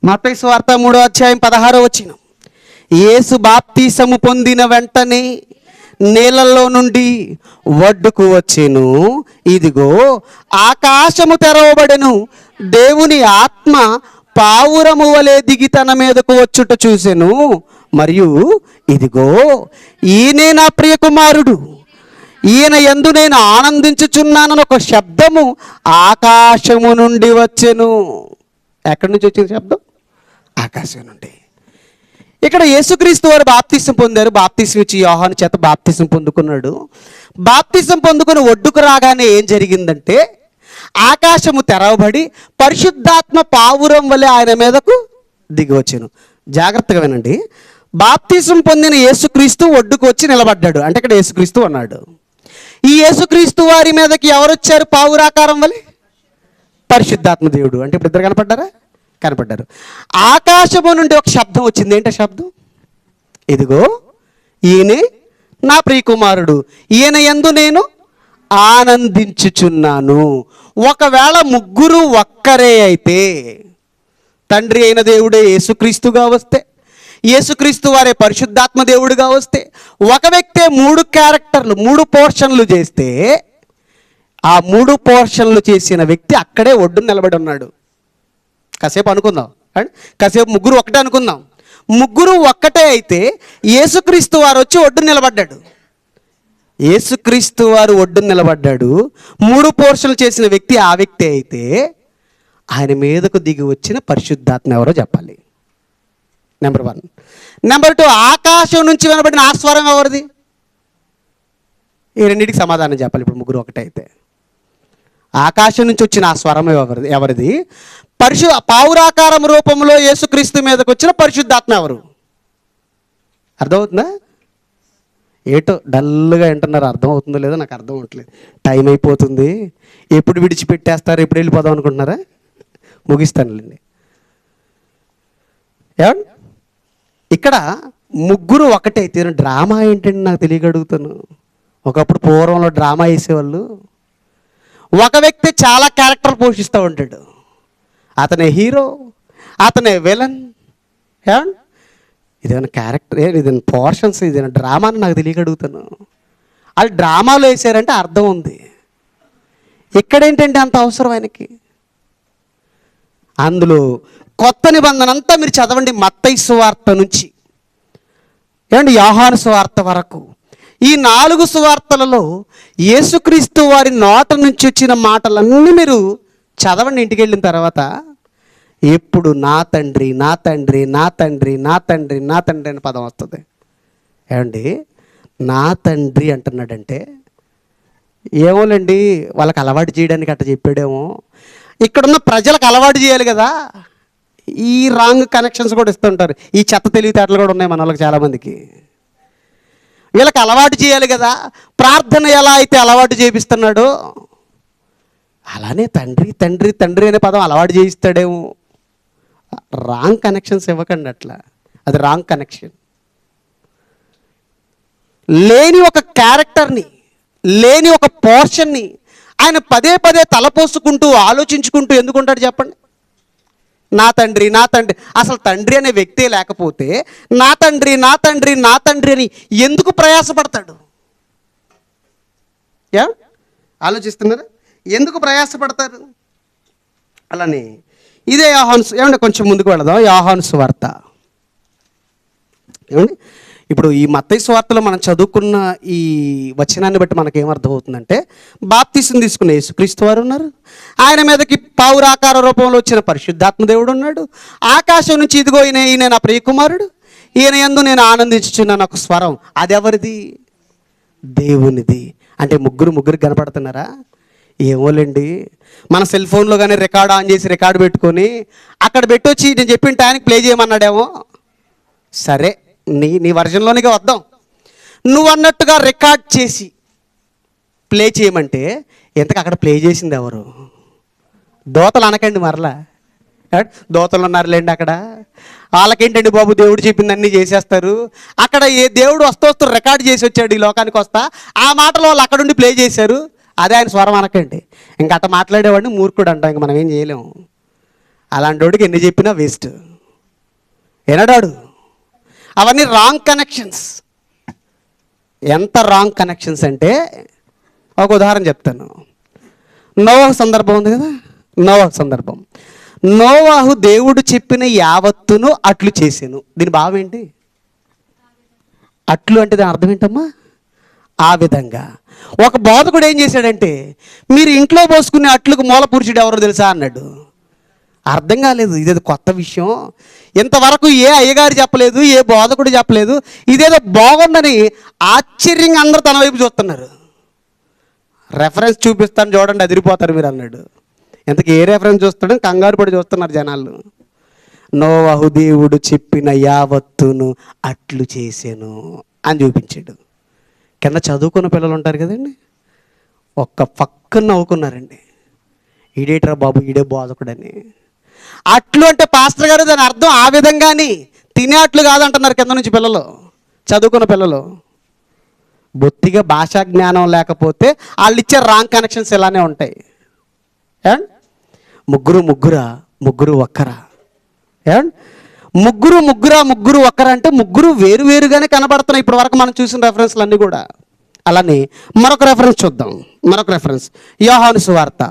మత్తయి సువార్త 3వ అధ్యాయం 16వ వచనం. యేసు బాప్తీసము పొందిన వెంటనే నీళ్ళల్లో నుండి ఒడ్డుకు వచ్చెను. ఇదిగో ఆకాశము తెరవబడెను, దేవుని ఆత్మ పావురము వలె దిగి తన మీదకు వచ్చుట చూసెను. మరియు ఇదిగో ఈయనే నా ప్రియ కుమారుడు, ఈయన యందు నేను ఆనందించుచున్నానని ఒక శబ్దము ఆకాశము నుండి వచ్చెను. ఎక్కడి నుంచి వచ్చిన శబ్దం? ఆకాశం నుండి. ఇక్కడ యేసుక్రీస్తు వారు బాప్తీసం పొందారు. బాప్తీసం ఇచ్చి యోహాను చేత బాప్తీసం పొందుకున్నాడు. బాప్తీసం పొందుకుని ఒడ్డుకు రాగానే ఏం జరిగిందంటే ఆకాశము తెరవబడి పరిశుద్ధాత్మ పావురం వలె ఆయన మీదకు దిగి వచ్చాను. జాగ్రత్తగా వినండి. బాప్తీసం పొందిన యేసుక్రీస్తు ఒడ్డుకు వచ్చి నిలబడ్డాడు అంటే ఇక్కడ యేసుక్రీస్తు అన్నాడు. ఈ యేసుక్రీస్తు వారి మీదకి ఎవరు వచ్చారు? పావురాకారం వలె పరిశుద్ధాత్మ దేవుడు. అంటే ఇప్పుడు ఇద్దరు కనపడ్డారు. ఆకాశము నుండి ఒక శబ్దం వచ్చింది. ఏంటో శబ్దం? ఇదిగో ఈయనే నా ప్రియ కుమారుడు, ఈయన యందు నేను ఆనందించుచున్నాను. ఒకవేళ ముగ్గురు ఒక్కరే అయితే, తండ్రి అయిన దేవుడే యేసుక్రీస్తుగా వస్తే, యేసుక్రీస్తు వారే పరిశుద్ధాత్మ దేవుడిగా వస్తే, ఒక వ్యక్తే 3 క్యారెక్టర్లు 3 పోర్షన్లు చేస్తే, ఆ 3 పోర్షన్లు చేసిన వ్యక్తి అక్కడే ఒడ్డున నిలబడి ఉన్నాడు. కాసేపు అనుకుందాం అండ్ కాసేపు ముగ్గురు ఒకటే అనుకుందాం. ముగ్గురు ఒక్కటే అయితే యేసుక్రీస్తు వారు వచ్చి ఒడ్డున నిలబడ్డాడు. యేసుక్రీస్తు వారు ఒడ్డున నిలబడ్డాడు. 3 పోర్షన్లు చేసిన వ్యక్తి ఆ వ్యక్తి అయితే ఆయన మీదకు దిగి వచ్చిన పరిశుద్ధాత్మ ఎవరో చెప్పాలి. నెంబర్ 1. నెంబర్ 2, ఆకాశం నుంచి వినబడిన ఆ స్వరం ఎవరిది? ఈ రెండింటికి సమాధానం చెప్పాలి. ఇప్పుడు ముగ్గురు ఒకటే అయితే ఆకాశం నుంచి వచ్చిన ఆ స్వరం ఎవరిది? పావురాకారం రూపంలో యేసుక్రీస్తు మీదకి వచ్చిన పరిశుద్ధాత్మ ఎవరు? అర్థమవుతుందా? ఏటో డల్గా వింటున్నారు. అర్థం అవుతుందో లేదో నాకు అర్థం అవ్వట్లేదు. టైం అయిపోతుంది. ఎప్పుడు విడిచిపెట్టేస్తారు, ఎప్పుడు వెళ్ళిపోదాం అనుకుంటున్నారా? ముగిస్తానులేండి. ఏమండి ఇక్కడ ముగ్గురు ఒకటే అయితే డ్రామా ఏంటండి నాకు తెలియగలుగుతాను. ఒకప్పుడు పూర్వంలో డ్రామా వేసేవాళ్ళు. ఒక వ్యక్తి చాలా క్యారెక్టర్ పోషిస్తూ ఉంటాడు. అతనే హీరో, అతనే విలన్. ఏమండి ఇదేమైనా క్యారెక్టర్, ఇదేనా పోర్షన్స్, ఇదేనా డ్రామా అని నాకు తెలియగలుగుతాను. వాళ్ళు డ్రామాలో వేసారంటే అర్థం ఉంది. ఇక్కడేంటంటే అంత అవసరం ఆయనకి. అందులో కొత్త నిబంధన అంతా మీరు చదవండి, మత్తయి సువార్త నుంచి ఏమండి యోహాను సువార్త వరకు. ఈ 4 సువార్తలలో యేసుక్రీస్తు వారి నోట నుంచి వచ్చిన మాటలన్నీ మీరు చదవండి ఇంటికి వెళ్ళిన తర్వాత. ఎప్పుడు నా తండ్రి నా తండ్రి నా తండ్రి నా తండ్రి నా తండ్రి అనే పదం వస్తుంది. ఏమండి నా తండ్రి అంటున్నాడంటే ఏమోలేండి, వాళ్ళకి అలవాటు చేయడానికి అట్ట చెప్పాడేమో. ఇక్కడున్న ప్రజలకు అలవాటు చేయాలి కదా. ఈ రాంగ్ కనెక్షన్స్ కూడా ఇస్తుంటారు. ఈ చెత్త తెలివితేటలు కూడా ఉన్నాయి మన వాళ్ళకి చాలామందికి. వీళ్ళకి అలవాటు చేయాలి కదా. ప్రార్థన ఎలా అయితే అలవాటు చేపిస్తున్నాడో అలానే తండ్రి తండ్రి తండ్రి అనే పదం అలవాటు చేయిస్తాడేమో. రాంగ్ కనెక్షన్స్ ఇవ్వకండి అట్లా, అది రాంగ్ కనెక్షన్. లేని ఒక క్యారెక్టర్ని, లేని ఒక పోర్షన్ని ఆయన పదే పదే తలపోసుకుంటూ ఆలోచించుకుంటూ ఎందుకుంటాడు చెప్పండి? నా తండ్రి నా తండ్రి. అసలు తండ్రి అనే వ్యక్తే లేకపోతే నా తండ్రి నా తండ్రి నా తండ్రి అని ఎందుకు ప్రయాసపడతాడు? ఆలోచిస్తున్నారా? ఎందుకు ప్రయాసపడతారు? అలానే ఇదే యోహాను, ఏమంటే కొంచెం ముందుకు వెళదాం. యోహాను సువార్త ఏమండి, ఇప్పుడు ఈ మత్తయి సువార్తలో మనం చదువుకున్న ఈ వచనాన్ని బట్టి మనకేమర్థం అవుతుందంటే, బాప్తిసం తీసుకున్న యేసుక్రీస్తు వారు ఉన్నారు, ఆయన మీదకి పావురాకార రూపంలో వచ్చిన పరిశుద్ధాత్మ దేవుడు ఉన్నాడు, ఆకాశం నుంచి ఇదిగో ఈయన నా ప్రియకుమారుడు, ఈయన యందు నేను ఆనందించుచున్నాను ఒక స్వరం. అది ఎవరిది? దేవునిది. అంటే ముగ్గురు కనపడుతున్నారా? ఏమోలేండి, మన సెల్ ఫోన్లో కానీ రికార్డ్ ఆన్ చేసి రికార్డు పెట్టుకొని అక్కడ పెట్టొచ్చి నేను చెప్పిన టైంకి ప్లే చేయమన్నాడేమో. సరే, నీ వర్షన్లోనికే వద్దాం. నువ్వు అన్నట్టుగా రికార్డ్ చేసి ప్లే చేయమంటే ఎంతకు అక్కడ ప్లే చేసింది ఎవరు? దోతలు అనకండి మరలా. దోతలు ఉన్నారులేండి అక్కడ. వాళ్ళకేంటండి బాబు, దేవుడు చెప్పింది అన్నీ చేసేస్తారు. అక్కడ ఏ దేవుడు వస్తూ రికార్డ్ చేసి వచ్చాడు ఈ లోకానికి వస్తా, ఆ మాటలు వాళ్ళు అక్కడుండి ప్లే చేశారు. అదే ఆయన స్వరం అనకండి. ఇంక అట్ట మాట్లాడేవాడిని మూర్ఖుడు అంటాం. ఇంక మనం ఏం చేయలేము. అలాంటి వాడికి ఎన్ని చెప్పినా వేస్ట్. ఏనాడాడు? అవన్నీ రాంగ్ కనెక్షన్స్. ఎంత రాంగ్ కనెక్షన్స్ అంటే ఒక ఉదాహరణ చెప్తాను. నోవాహు సందర్భం ఉంది కదా. నోవాహు సందర్భం. నోవాహు దేవుడు చెప్పిన యావత్తును అట్లు చేసాను. దీని భావం ఏంటి? అట్లు అంటే దాని అర్థం ఏంటమ్మా? ఆ విధంగా. ఒక బోధకుడు ఏం చేశాడంటే, మీరు ఇంట్లో పోసుకునే అట్లకు మూల పురుషుడు ఎవరో తెలుసా అన్నాడు. అర్థం కాలేదు. ఇదేదో కొత్త విషయం, ఇంతవరకు ఏ అయ్యగారు చెప్పలేదు, ఏ బోధకుడు చెప్పలేదు, ఇదేదో బాగుందని ఆశ్చర్యంగా అందరూ తన వైపు చూస్తున్నారు. రెఫరెన్స్ చూపిస్తాను చూడండి, అదిరిపోతారు మీరు అన్నాడు. ఇంతకీ ఏ రెఫరెన్స్ చూస్తాడని కంగారు పడి చూస్తున్నారు జనాలు. నోవాహు దేవుడు చెప్పిన యావత్తును అట్లు చేసాను అని చూపించాడు. కింద చదువుకున్న పిల్లలు ఉంటారు కదండి, ఒక్క పక్కన నవ్వుకున్నారండి. ఈడేట్రా బాబు, ఈడే బోధకుడని. అట్లు అంటే పాస్టర్ గారు దాని అర్థం ఆ విధంగాని, తినే అట్లు కాదంటున్నారు కింద నుంచి పిల్లలు, చదువుకున్న పిల్లలు. బొత్తిగా భాషా జ్ఞానం లేకపోతే వాళ్ళు ఇచ్చే రాంగ్ కనెక్షన్స్ ఇలానే ఉంటాయి. ముగ్గురు ఒక్కరా? ముగ్గురు ఒక్కరా అంటే ముగ్గురు వేరువేరుగానే కనబడుతున్నాయి ఇప్పటి వరకు మనం చూసిన రెఫరెన్స్లు అన్నీ కూడా. అలానే మరొక రెఫరెన్స్ చూద్దాం. మరొక రెఫరెన్స్ యోహాను సువార్త.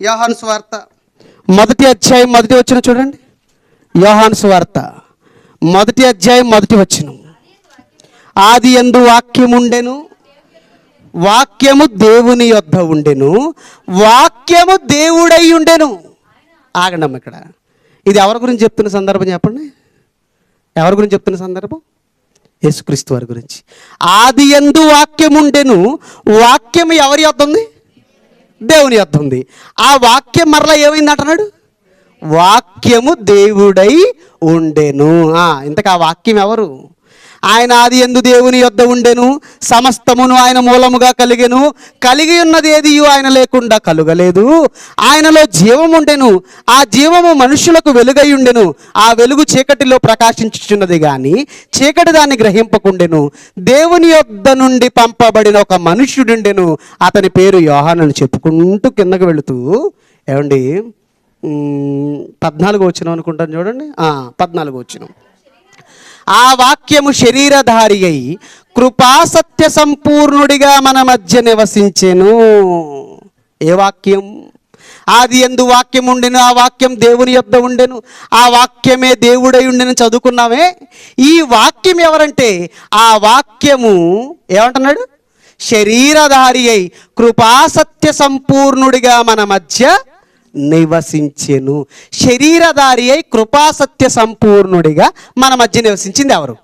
యోహాను సువార్త 1వ అధ్యాయం 1వ వచనం చూడండి. యోహాను సువార్త 1వ అధ్యాయం 1వ వచనం. ఆది యందు వాక్యం ఉండెను, వాక్యము దేవుని యొద్ద ఉండెను, వాక్యము దేవుడై ఉండెను. ఆగండమ్మ, ఇక్కడ ఇది ఎవరి గురించి చెప్తున్న సందర్భం చెప్పండి? ఎవరి గురించి చెప్తున్న సందర్భం? యేసుక్రీస్తు వారి గురించి. ఆది యందు వాక్యం ఉండెను, వాక్యము ఎవరి యొద్ద ఉంది? దేవుని యొద్ద ఉంది. ఆ వాక్యం మరలా ఏమైంది అంటున్నాడు? వాక్యము దేవుడై ఉండెను. ఇంతకు ఆ వాక్యం ఎవరు? ఆయన ఆది యందు దేవుని యొద్ద ఉండెను, సమస్తమును ఆయన మూలముగా కలిగెను, కలిగి ఉన్నది ఏది ఆయన లేకుండా కలుగలేదు. ఆయనలో జీవము ఉండెను, ఆ జీవము మనుషులకు వెలుగై ఉండెను, ఆ వెలుగు చీకటిలో ప్రకాశించుచున్నది కానీ చీకటి దాన్ని గ్రహింపకుండెను. దేవుని యొద్ద నుండి పంపబడిన ఒక మనుష్యుడుండెను, అతని పేరు యోహాను అని చెప్పుకుంటూ కిందకు వెళుతూ, ఏమండి 14వ వచనం అనుకుంటాను చూడండి. 14వ వచనం. ఆ వాక్యము శరీరధారి అయి కృపా సత్య సంపూర్ణుడిగా మన మధ్య నివసించెను. ఏ వాక్యం? ఆది యందు వాక్యం ఉండెను, ఆ వాక్యం దేవుని యొద్ద ఉండెను, ఆ వాక్యమే దేవుడై ఉండెను చదువుకున్నామే. ఈ వాక్యం ఎవరంటే ఆ వాక్యము ఏమంటున్నాడు? శరీరధారి అయి కృపాసత్య సంపూర్ణుడిగా మన మధ్య నివసించెను. శరీరధారి అయి కృపాసత్య సంపూర్ణుడిగా మన మధ్య నివసించింది ఎవరు?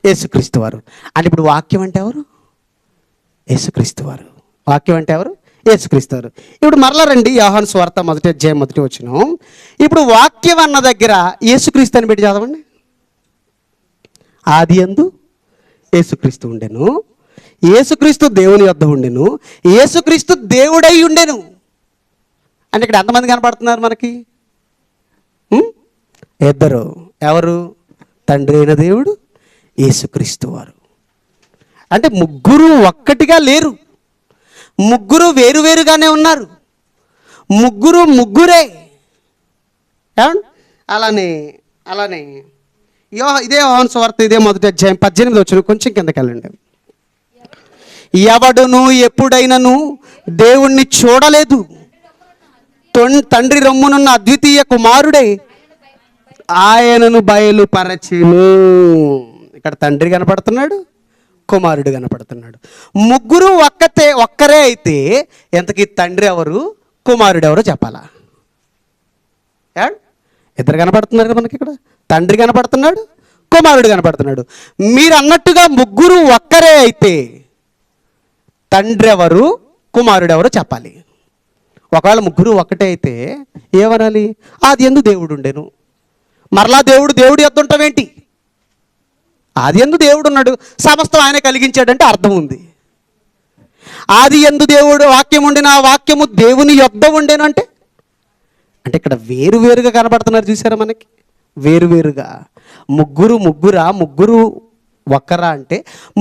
యేసుక్రీస్తు వారు. అంటే ఇప్పుడు వాక్యం అంటే ఎవరు? యేసుక్రీస్తు వారు. వాక్యం అంటే ఎవరు? యేసుక్రీస్తు వారు. ఇప్పుడు మరలా రండి యోహాను సువార్త 1వ అధ్యాయం 1వ వచనం. ఇప్పుడు వాక్యం అన్న దగ్గర యేసుక్రీస్తు అని పెట్టి చదవండి. ఆది యందు యేసుక్రీస్తు ఉండెను, యేసుక్రీస్తు దేవుని యొద్ద ఉండెను, యేసుక్రీస్తు దేవుడై ఉండెను. అంటే ఇక్కడ ఎంతమంది కనపడుతున్నారు మనకి? ఇద్దరు. ఎవరు? తండ్రి అయిన దేవుడు, యేసుక్రీస్తు వారు. అంటే ముగ్గురు ఒక్కటిగా లేరు, ముగ్గురు వేరువేరుగానే ఉన్నారు, ముగ్గురు ముగ్గురే. అలానే అలానే ఇదే యోహాను సువార్త ఇదే 1వ అధ్యాయం 18వ వచనం కొంచెం కిందకి వెళ్ళండి. ఎవడును ఎప్పుడైనను దేవుణ్ణి చూడలేదు, తండ్రి రొమ్మునున్న అద్వితీయ కుమారుడే ఆయనను బయలుపరచెను. ఇక్కడ తండ్రి కనపడుతున్నాడు, కుమారుడు కనపడుతున్నాడు. ముగ్గురు ఒక్కరే అయితే ఎంతకీ తండ్రి ఎవరు, కుమారుడు ఎవరో చెప్పాలా? ఇద్దరు కనపడుతున్నారు కదా మనకి. ఇక్కడ తండ్రి కనపడుతున్నాడు, కుమారుడు కనపడుతున్నాడు. మీరు అన్నట్టుగా ముగ్గురు ఒక్కరే అయితే తండ్రి ఎవరు, కుమారుడు ఎవరో చెప్పాలి. ఒకవేళ ముగ్గురు ఒక్కటే అయితే ఏమనాలి? ఆది యందు దేవుడు ఉండెను. మరలా దేవుడి యొద్ద ఉంటావేంటి? ఆది యందు దేవుడు ఉన్నాడు, సమస్తం ఆయన కలిగించాడంటే అర్థం ఉంది. ఆది యందు దేవుడు వాక్యం ఉండెను, ఆ వాక్యము దేవుని యొద్ద ఉండెను అంటే ఇక్కడ వేరువేరుగా కనపడుతున్నారు. చూసారా మనకి? వేరువేరుగా. ముగ్గురు ఒక్కరా అంటే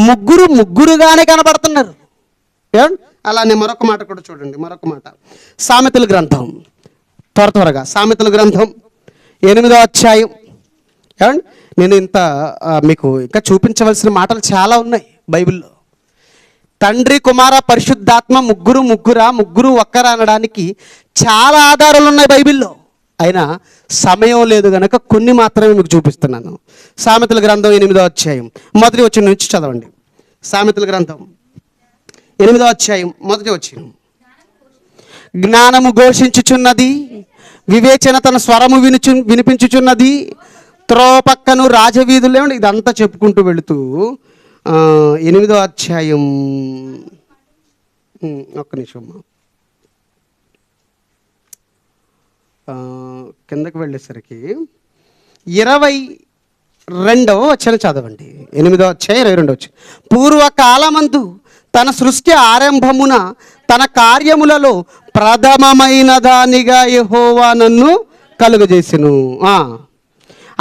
ముగ్గురు ముగ్గురుగానే కనపడుతున్నారు. అలానే మరొక మాట కూడా చూడండి. మరొక మాట సామెతల గ్రంథం, త్వరగా సామెతల గ్రంథం 8వ అధ్యాయం. నేను మీకు ఇంకా చూపించవలసిన మాటలు చాలా ఉన్నాయి బైబిల్లో. తండ్రి, కుమార, పరిశుద్ధాత్మ ముగ్గురు ఒక్కరా అనడానికి చాలా ఆధారాలు ఉన్నాయి బైబిల్లో. అయినా సమయం లేదు కనుక కొన్ని మాత్రమే మీకు చూపిస్తున్నాను. సామెతల గ్రంథం 8వ అధ్యాయం 1వ వచనం నుంచి చదవండి. సామెతల గ్రంథం 8వ అధ్యాయం 1వ వచనం. జ్ఞానము ఘోషించుచున్నది, వివేచన తన స్వరము వినిపించుచున్నది, త్రోపక్కను రాజవీధులు. ఏమండి ఇదంతా చెప్పుకుంటూ వెళుతూ 8వ అధ్యాయం ఒక్క నిమిషం కిందకి వెళ్ళేసరికి 22వ వచనం చదవండి. 8వ అధ్యాయం 22వ వచనం. పూర్వకాలమందు తన సృష్టి ఆరంభమున తన కార్యములలో ప్రథమమైన దానిగా యెహోవా నన్ను కలుగజేసెను.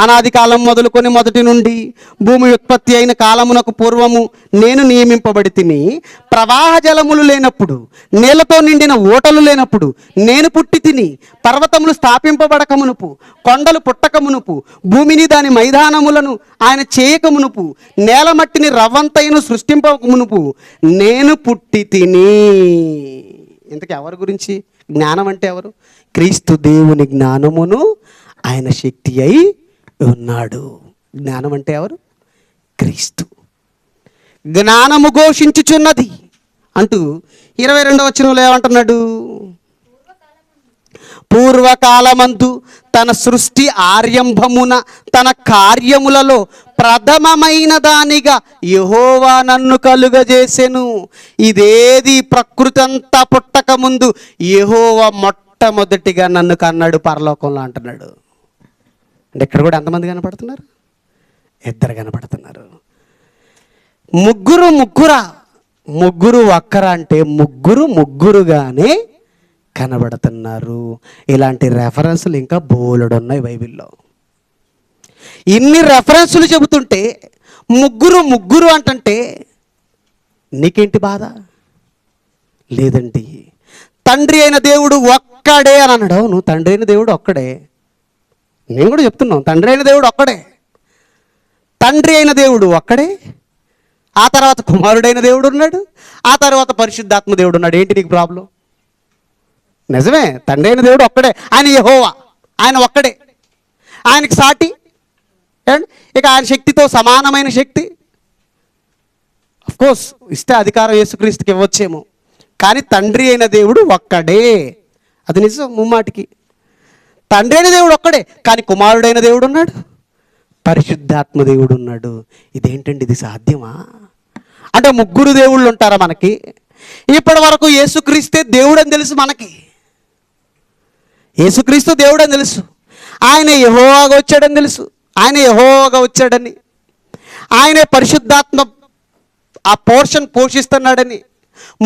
అనాది కాలం మొదలుకొని మొదటి నుండి భూమి ఉత్పత్తి అయిన కాలమునకు పూర్వము నేను నియమింపబడి తిని, ప్రవాహ జలములు లేనప్పుడు, నీళ్లతో నిండిన ఊటలు లేనప్పుడు నేను పుట్టి తిని, పర్వతములు స్థాపింపబడకమునుపు, కొండలు పుట్టకమునుపు, భూమిని దాని మైదానములను ఆయన చేయకమునుపు, నేల మట్టిని రవ్వంతైను సృష్టింపకమునుపు నేను పుట్టి తిని. ఇంతకీ ఎవరి గురించి? జ్ఞానం అంటే ఎవరు? క్రీస్తు దేవుని జ్ఞానమును ఆయన శక్తి అయి ఉన్నాడు. జ్ఞానం అంటే ఎవరు? క్రీస్తు. జ్ఞానము ఘోషించుచున్నది అంటూ 22వ వచనంలో ఏమంటున్నాడు? పూర్వకాలమందు తన సృష్టి ఆరంభమున తన కార్యములలో ప్రథమమైన దానిగా యెహోవా నన్ను కలుగజేసెను. ఇదేది ప్రకృతి అంతా పుట్టక ముందు యెహోవా మొట్టమొదటిగా నన్ను కన్నాడు పరలోకంలో అంటున్నాడు. అంటే ఇక్కడ కూడా ఎంతమంది కనపడుతున్నారు? ఇద్దరు కనపడుతున్నారు. ముగ్గురు ఒక్కరా అంటే ముగ్గురుగానే కనబడుతున్నారు. ఇలాంటి రెఫరెన్సులు ఇంకా బోలెడు ఉన్నాయి బైబిల్లో. ఇన్ని రెఫరెన్సులు చెబుతుంటే ముగ్గురు అంటుంటే నీకేంటి బాధ? లేదండి, తండ్రి అయిన దేవుడు ఒక్కడే అని అన్నాడు. అవును, తండ్రి అయిన దేవుడు ఒక్కడే. నేను కూడా చెప్తున్నాను, తండ్రి అయిన దేవుడు ఒక్కడే. తండ్రి అయిన దేవుడు ఒక్కడే, ఆ తర్వాత కుమారుడైన దేవుడు ఉన్నాడు, ఆ తర్వాత పరిశుద్ధాత్మ దేవుడు ఉన్నాడు. ఏంటి నీకు ప్రాబ్లం? నిజమే, తండ్రి అయిన దేవుడు ఒక్కడే, ఆయన యెహోవా, ఆయన ఒక్కడే, ఆయనకి సాటి. ఇక ఆయన శక్తితో సమానమైన శక్తి కోర్స్ ఇస్తే అధికారం యేసుక్రీస్తుకి ఇవ్వచ్చేమో, కానీ తండ్రి అయిన దేవుడు ఒక్కడే. అది నిజం ముమ్మాటికి. తండ్రి అయిన దేవుడు ఒక్కడే, కానీ కుమారుడైన దేవుడు ఉన్నాడు, పరిశుద్ధాత్మ దేవుడు ఉన్నాడు. ఇదేంటండి, ఇది సాధ్యమా? అంటే ముగ్గురు దేవుళ్ళు ఉంటారా మనకి? ఇప్పటి వరకు యేసుక్రీస్తే దేవుడు అని తెలుసు మనకి. యేసుక్రీస్తు దేవుడు అని తెలుసు, ఆయన యెహోవాగా వచ్చాడని తెలుసు, ఆయన యెహోవాగా వచ్చాడని, ఆయనే పరిశుద్ధాత్మ ఆ పోర్షన్ పోషిస్తున్నాడని,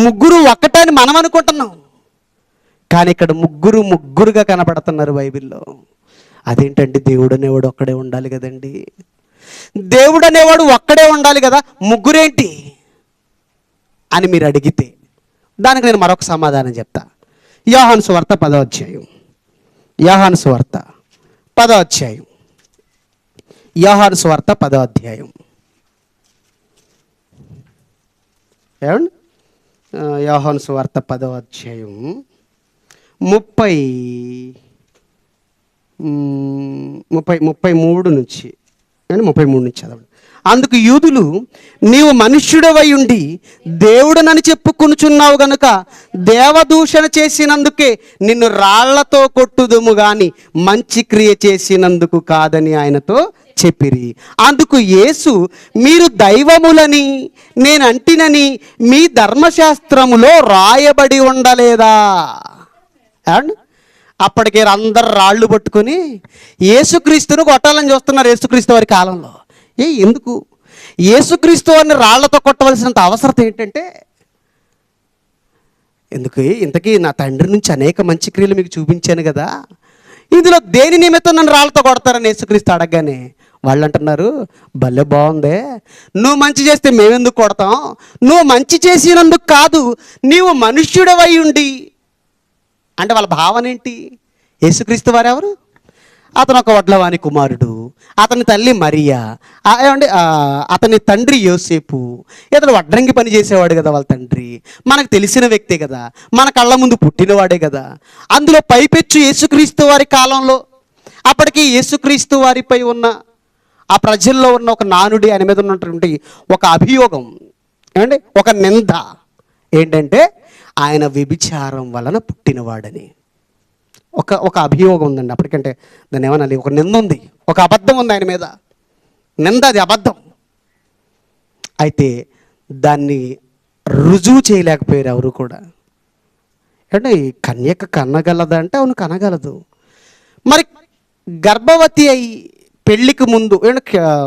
ముగ్గురు ఒక్కటని మనం అనుకుంటున్నాం. కానీ ఇక్కడ ముగ్గురు ముగ్గురుగా కనపడుతున్నారు బైబిల్లో. అదేంటండి, దేవుడు అనేవాడు ఒక్కడే ఉండాలి కదండి, దేవుడు అనేవాడు ఒక్కడే ఉండాలి కదా, ముగ్గురేంటి అని మీరు అడిగితే దానికి నేను మరొక సమాధానం చెప్తా. యోహాను సువార్త 10వ అధ్యాయం, యోహాను సువార్త 10వ అధ్యాయం, యోహాను సువార్త 10వ అధ్యాయం. ఏమండి, యోహాను సువార్త 10వ అధ్యాయం 33 నుంచి 33 నుంచి చదవండి. అందుకు యూదులు, నీవు మనుష్యుడవై ఉండి దేవుడనని చెప్పుకొనుచున్నావు గనుక దేవదూషణ చేసినందుకే నిన్ను రాళ్లతో కొట్టుదుము గాని మంచి క్రియ చేసినందుకు కాదని ఆయనతో చెప్పిరి. అందుకు యేసు, మీరు దైవములని నేను అంటినని మీ ధర్మశాస్త్రములో రాయబడి ఉండలేదా? అండ్ అప్పటికే అందరు రాళ్ళు పట్టుకొని యేసుక్రీస్తును కొట్టాలని చూస్తున్నారు. యేసుక్రీస్తు వారి కాలంలో ఎందుకు యేసుక్రీస్తు వారిని రాళ్లతో కొట్టవలసినంత అవసరం ఏంటంటే, ఎందుకు ఇంతకీ నా తండ్రి నుంచి అనేక మంచి క్రియలు మీకు చూపించాను కదా, ఇందులో దేని నిమిత్తం నన్ను రాళ్లతో కొడతారని యేసుక్రీస్తు అడగగానే వాళ్ళు అంటున్నారు, భలే బాగుందే, నువ్వు మంచి చేస్తే మేమెందుకు కొడతాం, నువ్వు మంచి చేసినందుకు కాదు, నీవు మనుష్యుడవై ఉండి. అంటే వాళ్ళ భావన ఏంటి? యేసుక్రీస్తు వారు ఎవరు? అతను ఒక వడ్లవాని కుమారుడు, అతని తల్లి మరియా, ఏమండి అతని తండ్రి యోసేపు. ఇతను వడ్రంగి పని చేసేవాడు కదా వాళ్ళ తండ్రి, మనకు తెలిసిన వ్యక్తే కదా, మన కళ్ళ ముందు పుట్టినవాడే కదా. అందులో పైపెచ్చు యేసుక్రీస్తు వారి కాలంలో అప్పటికి యేసుక్రీస్తు వారిపై ఉన్న ఆ ప్రజల్లో ఉన్న ఒక నానుడి, ఆయన మీద ఉన్నటువంటి ఒక అభియోగం, ఏమండి ఒక నింద ఏంటంటే ఆయన వ్యభిచారం వలన పుట్టినవాడని ఒక అభియోగం ఉందండి. అప్పటికంటే దాన్ని ఏమనాలి, ఒక నింద ఉంది, ఒక అబద్ధం ఉంది ఆయన మీద, నింద, అది అబద్ధం. అయితే దాన్ని రుజువు చేయలేకపోయారు ఎవరు కూడా. అంటే కన్యక కనగలదంటే అవును కనగలదు. మరి గర్భవతి అయి పెళ్ళికి ముందు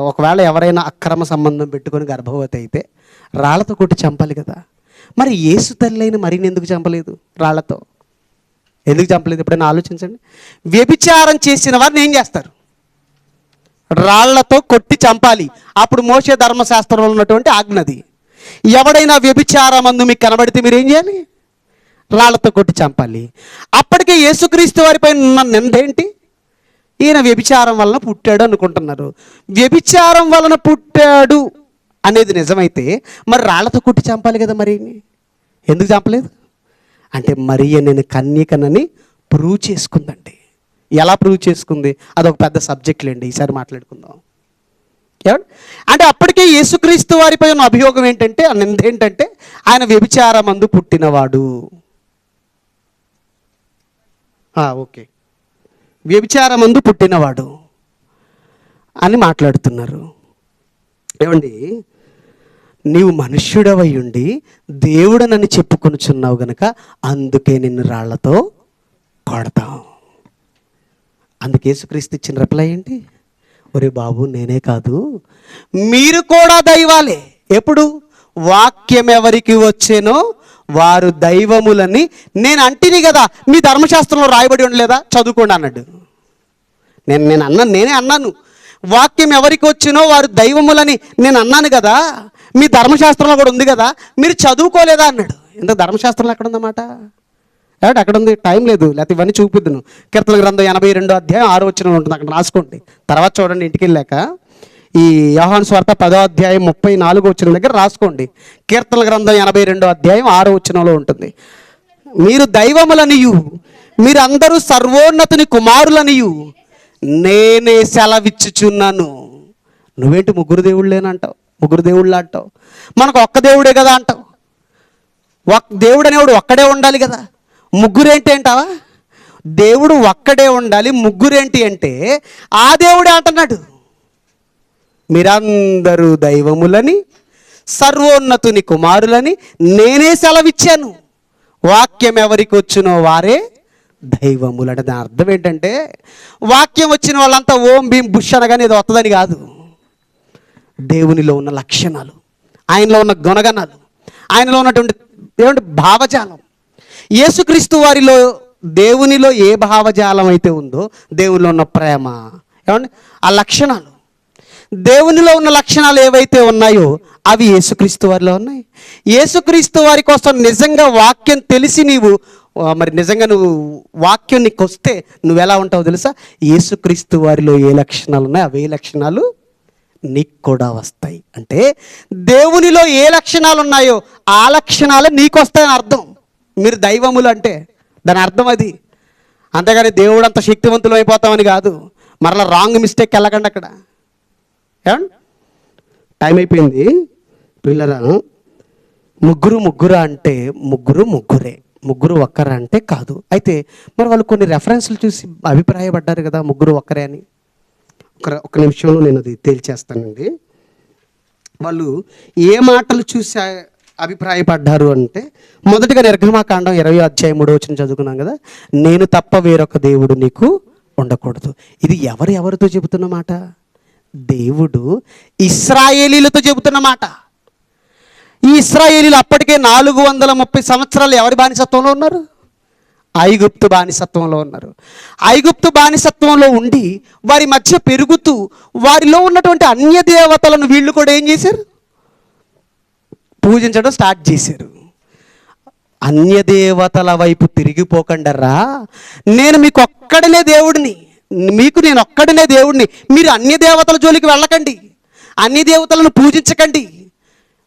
ఒకవేళ ఎవరైనా అక్రమ సంబంధం పెట్టుకొని గర్భవతి అయితే రాళ్లతో కొట్టి చంపాలి కదా. మరి యేసు తల్లి మరిని ఎందుకు చంపలేదు రాళ్లతో? ఎందుకు చంపలేదు? ఎప్పుడైనా ఆలోచించండి. వ్యభిచారం చేసిన వారిని ఏం చేస్తారు? రాళ్లతో కొట్టి చంపాలి. అప్పుడు మోషే ధర్మశాస్త్రంలో ఉన్నటువంటి ఆజ్ఞది. ఎవడైనా వ్యభిచారం అందు మీకు కనబడితే మీరు ఏం చేయాలి? రాళ్లతో కొట్టి చంపాలి. అప్పటికే యేసుక్రీస్తు వారిపై ఉన్న నింద ఏంటి? ఈయన వ్యభిచారం వలన పుట్టాడు అనుకుంటున్నారు. వ్యభిచారం వలన పుట్టాడు అనేది నిజమైతే మరి రాళ్లతో కొట్టి చంపాలి కదా. మరి ఎందుకు చంపలేదు అంటే మరియ నేను కన్యకనని ప్రూవ్ చేసుకుందండి. ఎలా ప్రూవ్ చేసుకుంది అదొక పెద్ద సబ్జెక్ట్ లేండి, ఈసారి మాట్లాడుకుందాం. అంటే అప్పటికే యేసుక్రీస్తు వారిపై ఉన్న అభియోగం ఏంటంటే, నింద ఏంటంటే ఆయన వ్యభిచారమందు పుట్టినవాడు. ఓకే, వ్యభిచారమందు పుట్టినవాడు అని మాట్లాడుతున్నారు. ఏమండి, నీవు మనుష్యుడవై ఉండి దేవుడనని చెప్పుకొనుచున్నావు గనక అందుకే నిన్ను రాళ్లతో కొడతాం. అందుకే యేసుక్రీస్తు ఇచ్చిన రిప్లై ఏంటి? ఒరే బాబు, నేనే కాదు మీరు కూడా దైవాలే. ఎప్పుడు? వాక్యం ఎవరికి వచ్చేనో వారు దైవములని నేను అంటిని కదా, మీ ధర్మశాస్త్రంలో రాయబడి ఉండలేదా? చదువుకోండి అన్నాడు. నేనే అన్నాను వాక్యం ఎవరికి వచ్చినో వారు దైవములని నేను అన్నాను కదా, మీ ధర్మశాస్త్రంలో కూడా ఉంది కదా, మీరు చదువుకోలేదా అన్నాడు. ఇంత ధర్మశాస్త్రంలో ఎక్కడ ఉందన్నమాట? కాబట్టి అక్కడ ఉంది, టైం లేదు, లేకపోతే ఇవన్నీ చూపిద్దును. కీర్తన గ్రంథం 82వ అధ్యాయం 6వ వచనం ఉంటుంది, అక్కడ రాసుకోండి. తర్వాత చూడండి ఇంటికి వెళ్ళాక. ఈ యోహాను సువార్త 10వ అధ్యాయం 34వ వచనం దగ్గర రాసుకోండి. కీర్తనల గ్రంథం 82వ అధ్యాయం 6వ వచనంలో ఉంటుంది. మీరు దైవములనియు మీరు అందరూ సర్వోన్నతుని కుమారులనియు నేనే సెలవిచ్చుచున్నాను. నువ్వేంటి ముగ్గురు దేవుళ్ళేనంటావు, ముగ్గురు దేవుళ్ళు అంటావు. మనకు ఒక్క దేవుడే కదా అంటావు. దేవుడు అనేవాడు ఒక్కడే ఉండాలి కదా, ముగ్గురేంటి అంటావా? దేవుడు ఒక్కడే ఉండాలి, ముగ్గురేంటి అంటే ఆ దేవుడే అంటున్నాడు. మీరందరూ దైవములని సర్వోన్నతుని కుమారులని నేనే సెలవిచ్చాను. వాక్యం ఎవరికి వచ్చునో వారే దైవములు. అంటే దాని అర్థం ఏంటంటే వాక్యం వచ్చిన వాళ్ళంతా ఓం భీం బుష్ అనగానే ఇది వస్తుందని కాదు. దేవునిలో ఉన్న లక్షణాలు, ఆయనలో ఉన్న గుణగణాలు, ఆయనలో ఉన్నటువంటి ఏమంటే భావజాలం. యేసుక్రీస్తు వారిలో దేవునిలో ఏ భావజాలం అయితే ఉందో, దేవునిలో ఉన్న ప్రేమ, ఏమండి ఆ లక్షణాలు, దేవునిలో ఉన్న లక్షణాలు ఏవైతే ఉన్నాయో అవి యేసుక్రీస్తు వారిలో ఉన్నాయి. యేసుక్రీస్తు వారి కోసం నిజంగా వాక్యం తెలిసి నీవు మరి నిజంగా నువ్వు వాక్యం నీకు వస్తే నువ్వు ఎలా ఉంటావో తెలుసా? యేసుక్రీస్తు వారిలో ఏ లక్షణాలు ఉన్నాయో అవే లక్షణాలు నీకు కూడా వస్తాయి. అంటే దేవునిలో ఏ లక్షణాలు ఉన్నాయో ఆ లక్షణాలు నీకు వస్తాయని అర్థం. మీరు దైవములు అంటే దాని అర్థం అది. అంతేగాని దేవుడు అంత శక్తివంతులు అయిపోతామని కాదు. మరలా రాంగ్ మిస్టేక్ వెళ్ళకండి అక్కడ. టైం అయిపోయింది పిల్లరా. ముగ్గురు అంటే ముగ్గురే, ముగ్గురు ఒక్కరా అంటే కాదు. అయితే మరి వాళ్ళు కొన్ని రెఫరెన్స్లు చూసి అభిప్రాయపడ్డారు కదా ముగ్గురు ఒక్కరే అని. ఒక నిమిషంలో నేను అది తేల్చేస్తానండి. వాళ్ళు ఏ మాటలు చూసి అభిప్రాయపడ్డారు అంటే, మొదటిగా నిర్గమాకాండం 20వ అధ్యాయం 3వ వచనం చదువుకున్నాం కదా, నేను తప్ప వేరొక దేవుడు నీకు ఉండకూడదు. ఇది ఎవరితో చెబుతున్న మాట? దేవుడు ఇశ్రాయేలీలతో చెబుతున్న మాట. ఈ ఇశ్రాయేలీలు అప్పటికే 430 సంవత్సరాలు ఎవరి బానిసత్వంలో ఉన్నారు? ఐగుప్తు బానిసత్వంలో ఉన్నారు. ఐగుప్తు బానిసత్వంలో ఉండి వారి మధ్య పెరుగుతూ వారిలో ఉన్నటువంటి అన్య దేవతలను వీళ్ళు కూడా ఏం చేశారు? పూజించడం స్టార్ట్ చేశారు. అన్య దేవతల వైపు తిరిగిపోకండరా, నేను మీకు ఒక్కడనే దేవుడిని, నేను ఒక్కడనే దేవుడిని. మీరు అన్య దేవతల జోలికి వెళ్ళకండి, అన్య దేవతలను పూజించకండి.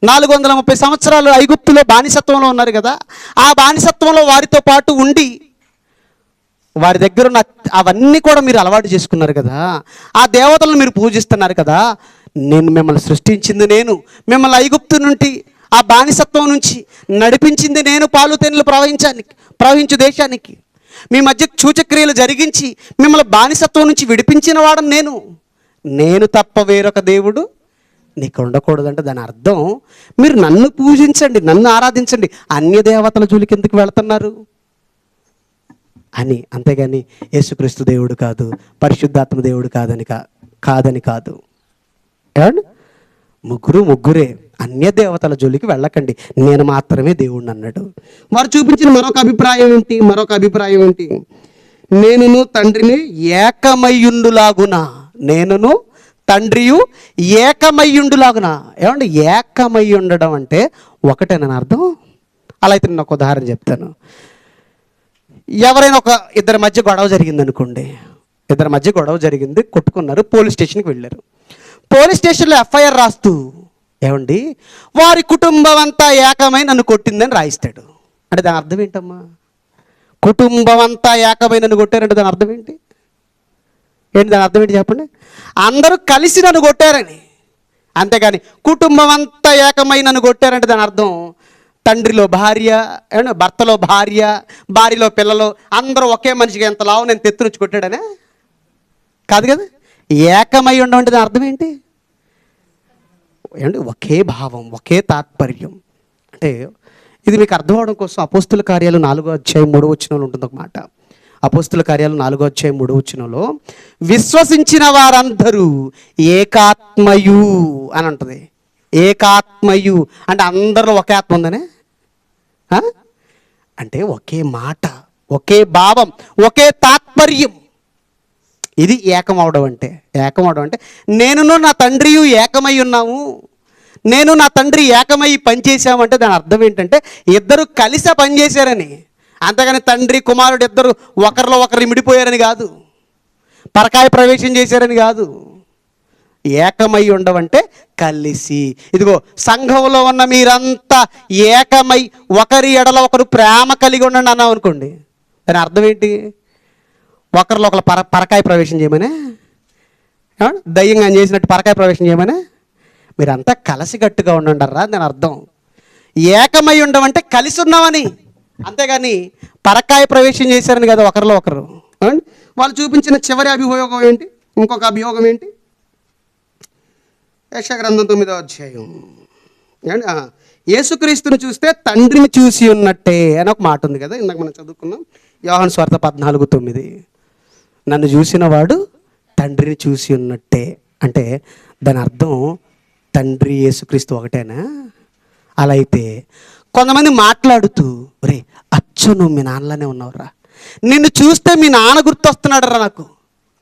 430 సంవత్సరాలు ఐగుప్తులో బానిసత్వంలో ఉన్నారు కదా, ఆ బానిసత్వంలో వారితో పాటు ఉండి వారి దగ్గర ఉన్న అవన్నీ కూడా మీరు అలవాటు చేసుకున్నారు కదా, ఆ దేవతలను మీరు పూజిస్తున్నారు కదా. నేను మిమ్మల్ని సృష్టించింది నేను, మిమ్మల్ని ఐగుప్తు నుండి ఆ బానిసత్వం నుంచి నడిపించింది నేను, పాలు తేనెలు ప్రవహించు దేశానికి. మీ మధ్య సూచక్రియలు జరిగించి మిమ్మల్ని బానిసత్వం నుంచి విడిపించిన వాడు నేను తప్ప వేరొక దేవుడు నీకు ఉండకూడదంటే దాని అర్థం మీరు నన్ను పూజించండి, నన్ను ఆరాధించండి, అన్య దేవతల జోలికి ఎందుకు వెళుతున్నారు అని. అంతేగాని యేసుక్రీస్తు దేవుడు కాదు, పరిశుద్ధాత్మ దేవుడు కాదని కాదు. ఏమండి, ముగ్గురే, అన్య దేవతల జోలికి వెళ్ళకండి, నేను మాత్రమే దేవుడిని అన్నాడు. వారు చూపించిన మరొక అభిప్రాయం ఏంటి? నేనును తండ్రిని ఏకమయ్యుండులాగున, నేనును తండ్రియు ఏకమయ్యుండులాగున. ఏమండి, ఏకమై ఉండడం అంటే ఒకటేనని అర్థం. అలా అయితే నేను ఒక ఉదాహరణ చెప్తాను. ఎవరైనా ఇద్దరి మధ్య గొడవ జరిగింది అనుకోండి, కొట్టుకున్నారు, పోలీస్ స్టేషన్కి వెళ్ళారు. పోలీస్ స్టేషన్లో ఎఫ్ఐఆర్ రాస్తూ, ఏమండి వారి కుటుంబం అంతా ఏకమై నన్ను కొట్టిందని రాయిస్తాడు. అంటే దాని అర్థం ఏంటమ్మా? కుటుంబం అంతా ఏకమై నన్ను కొట్టారంటే దాని అర్థం ఏంటి? దాని అర్థం ఏంటి చెప్పండి? అందరూ కలిసి నన్ను కొట్టారని. అంతేగాని కుటుంబం అంతా ఏకమై నన్ను కొట్టారంటే దాని అర్థం తండ్రిలో భార్య, భర్తలో భార్య, భార్యలో పిల్లలు అందరూ ఒకే మనిషిగా ఎంత లావు నేను తెత్తునుచ్చి కొట్టాడనే కాదు కదా. ఏకమై ఉండడం అంటే దాని అర్థం ఏంటి? ఒకే భావం, ఒకే తాత్పర్యం. అంటే ఇది మీకు అర్థం అవడం కోసం అపోస్తుల కార్యాలు 4వ అధ్యాయం 3వ వచనంలో ఉంటుంది ఒక మాట. అపోస్తుల కార్యాలు 4వ అధ్యాయం 3వ వచనంలో విశ్వసించిన వారందరూ ఏకాత్మయు అని అంటుంది. ఏకాత్మయు అంటే అందరిలో ఒకే ఆత్మ ఉందనే, అంటే ఒకే మాట, ఒకే భావం, ఒకే తాత్పర్యం. ఇది ఏకం అవడం అంటే నేనును నా తండ్రియు ఏకమై ఉన్నాము, నేను నా తండ్రి ఏకమై పనిచేసామంటే దాని అర్థం ఏంటంటే ఇద్దరు కలిసి పనిచేశారని. అంతేగాని తండ్రి కుమారుడు ఇద్దరు ఒకరిలో ఒకరు ఇమిడిపోయారని కాదు, పరకాయ ప్రవేశం చేశారని కాదు. ఏకమై ఉండవంటే కలిసి. ఇదిగో సంఘంలో ఉన్న మీరంతా ఏకమై ఒకరి ఎడల ఒకరు ప్రేమ కలిగి ఉండండి అన్నాం అనుకోండి, దాని అర్థం ఏంటి? ఒకరిలో ఒకరు పరకాయ ప్రవేశం చేయమనే, దయ్యంగా చేసినట్టు పరకాయ ప్రవేశం చేయమనే, మీరంతా కలిసికట్టుగా ఉండండిరా దాని అర్థం. ఏకమై ఉండమంటే కలిసి ఉన్నామని, అంతేగాని పరకాయ ప్రవేశం చేశారని కదా ఒకరిలో ఒకరు. వాళ్ళు చూపించిన చివరి అభియోగం ఏంటి? ఇంకొక అభియోగం ఏంటి? యెషయా గ్రంథం 9వ అధ్యాయం. యేసుక్రీస్తుని చూస్తే తండ్రిని చూసి ఉన్నట్టే అని ఒక మాట ఉంది కదా, ఇందాక మనం చదువుకున్నాం. యోహాను సువార్త 14:9. నన్ను చూసిన వాడు తండ్రిని చూసి ఉన్నట్టే అంటే దాని అర్థం తండ్రి యేసుక్రీస్తు ఒకటేనా? అలా అయితే కొంతమంది మాట్లాడుతూ, రే అచ్చు నువ్వు మీ నాన్నలానే ఉన్నావురా, నిన్ను చూస్తే మీ నాన్న గుర్తొస్తున్నాడు రా నాకు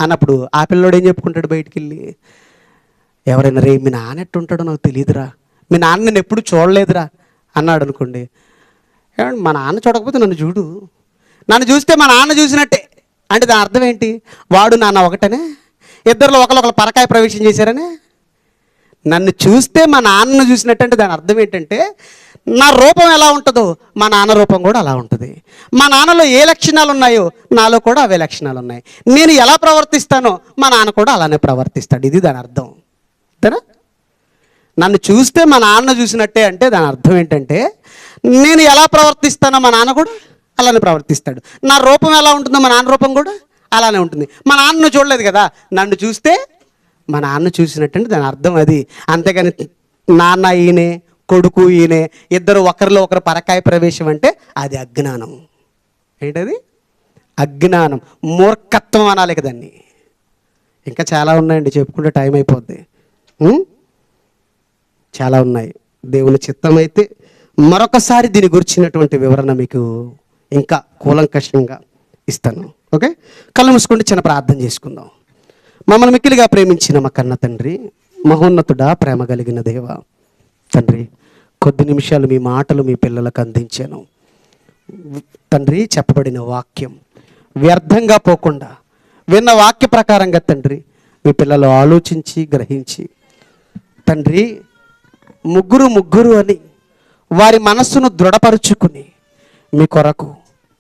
అన్నప్పుడు ఆ పిల్లోడు ఏం చెప్పుకుంటాడు బయటికి వెళ్ళి? ఎవరైనా రే మీ నాన్న ఎట్టుంటాడో నాకు తెలియదురా, మీ నాన్న నేను ఎప్పుడు చూడలేదురా అన్నాడు అనుకోండి, మా నాన్న చూడకపోతే నన్ను చూడు, నన్ను చూస్తే మా నాన్న చూసినట్టే అంటే దాని అర్థం ఏంటి? వాడు నాన్న ఒకటనే, ఇద్దరిలో ఒకరు పరకాయ ప్రవేశం చేశారనే. నన్ను చూస్తే మా నాన్నను చూసినట్టు అంటే దాని అర్థం ఏంటంటే, నా రూపం ఎలా ఉంటుందో మా నాన్న రూపం కూడా అలా ఉంటుంది. మా నాన్నలో ఏ లక్షణాలు ఉన్నాయో నాలో కూడా అవే లక్షణాలు ఉన్నాయి. నేను ఎలా ప్రవర్తిస్తానో మా నాన్న కూడా అలానే ప్రవర్తిస్తాడు. ఇది దాని అర్థం. అంతేనా? నన్ను చూస్తే మా నాన్న చూసినట్టే అంటే దాని అర్థం ఏంటంటే, నేను ఎలా ప్రవర్తిస్తానో మా నాన్న కూడా అలానే ప్రవర్తిస్తాడు. నా రూపం ఎలా ఉంటుందో మా నాన్న రూపం కూడా అలానే ఉంటుంది. మా నాన్నను చూడలేదు కదా, నన్ను చూస్తే మా నాన్న చూసినట్టు దాని అర్థం అది. అంతేగాని నాన్న ఈయనే కొడుకు ఈయనే ఇద్దరు ఒకరిలో ఒకరు పరకాయ ప్రవేశం అంటే అది అజ్ఞానం. ఏంటది? అజ్ఞానం, మూర్ఖత్వం అనాలి కదండి. ఇంకా చాలా ఉన్నాయండి, చెప్పుకుంటే టైం అయిపోద్ది. చాలా ఉన్నాయి. దేవుని చిత్తం అయితే మరొకసారి దీని గురించినటువంటి వివరణ మీకు ఇంకా కూలంకషంగా ఇస్తాను. ఓకే, కళ్ళు మూసుకుంటే చిన్న ప్రార్థన చేసుకుందాం. మమ్మల్ని మిక్కిలిగా ప్రేమించిన మా కన్న తండ్రి, మహోన్నతుడా, ప్రేమ కలిగిన దేవ తండ్రి, కొద్ది నిమిషాలు మీ మాటలు మీ పిల్లలకు అందించాను తండ్రి. చెప్పబడిన వాక్యం వ్యర్థంగా పోకుండా విన్న వాక్య ప్రకారంగా తండ్రి మీ పిల్లలు ఆలోచించి గ్రహించి తండ్రి ముగ్గురు అని వారి మనస్సును దృఢపరుచుకుని మీ కొరకు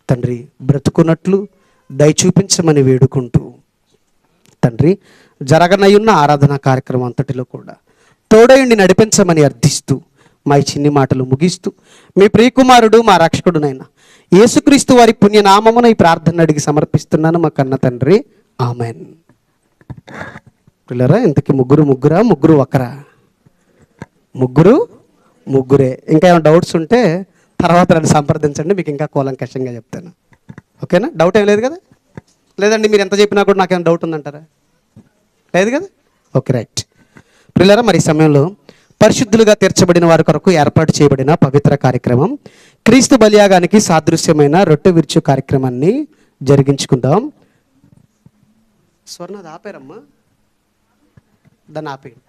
తండ్రి బ్రతుకున్నట్లు దయ చూపించమని వేడుకుంటూ తండ్రి జరగనయున్న ఆరాధన కార్యక్రమం అంతటిలో కూడా తోడయుండి నడిపించమని అర్థిస్తూ మా చిన్ని మాటలు ముగిస్తూ మీ ప్రియకుమారుడు మా రక్షకుడునైనా యేసుక్రీస్తు వారి పుణ్యనామమున ఈ ప్రార్థన అడిగి సమర్పిస్తున్నాను మా కన్న తండ్రి, ఆమెన్. పిల్లరా, ఇంతకీ ముగ్గురు ఒకరా? ముగ్గురే. ఇంకా ఏమైనా డౌట్స్ ఉంటే తర్వాత నన్ను సంప్రదించండి, మీకు ఇంకా కూలంకషంగా చెప్తాను. ఓకేనా? డౌట్ ఏం లేదు కదా? లేదండి మీరు ఎంత చెప్పినా కూడా నాకేమైనా డౌట్ ఉందంటారా? లేదు కదా? Okay, right. పిల్లరా, మరి ఈ సమయంలో పరిశుద్ధులుగా తీర్చబడిన వారి కొరకు ఏర్పాటు చేయబడిన పవిత్ర కార్యక్రమం క్రీస్తు బలియాగానికి సాదృశ్యమైన రొట్టె విరుచు కార్యక్రమాన్ని జరిగించుకుందాం. స్వర్ణ ఆపారమ్మా, దాన్ని ఆపేయండి.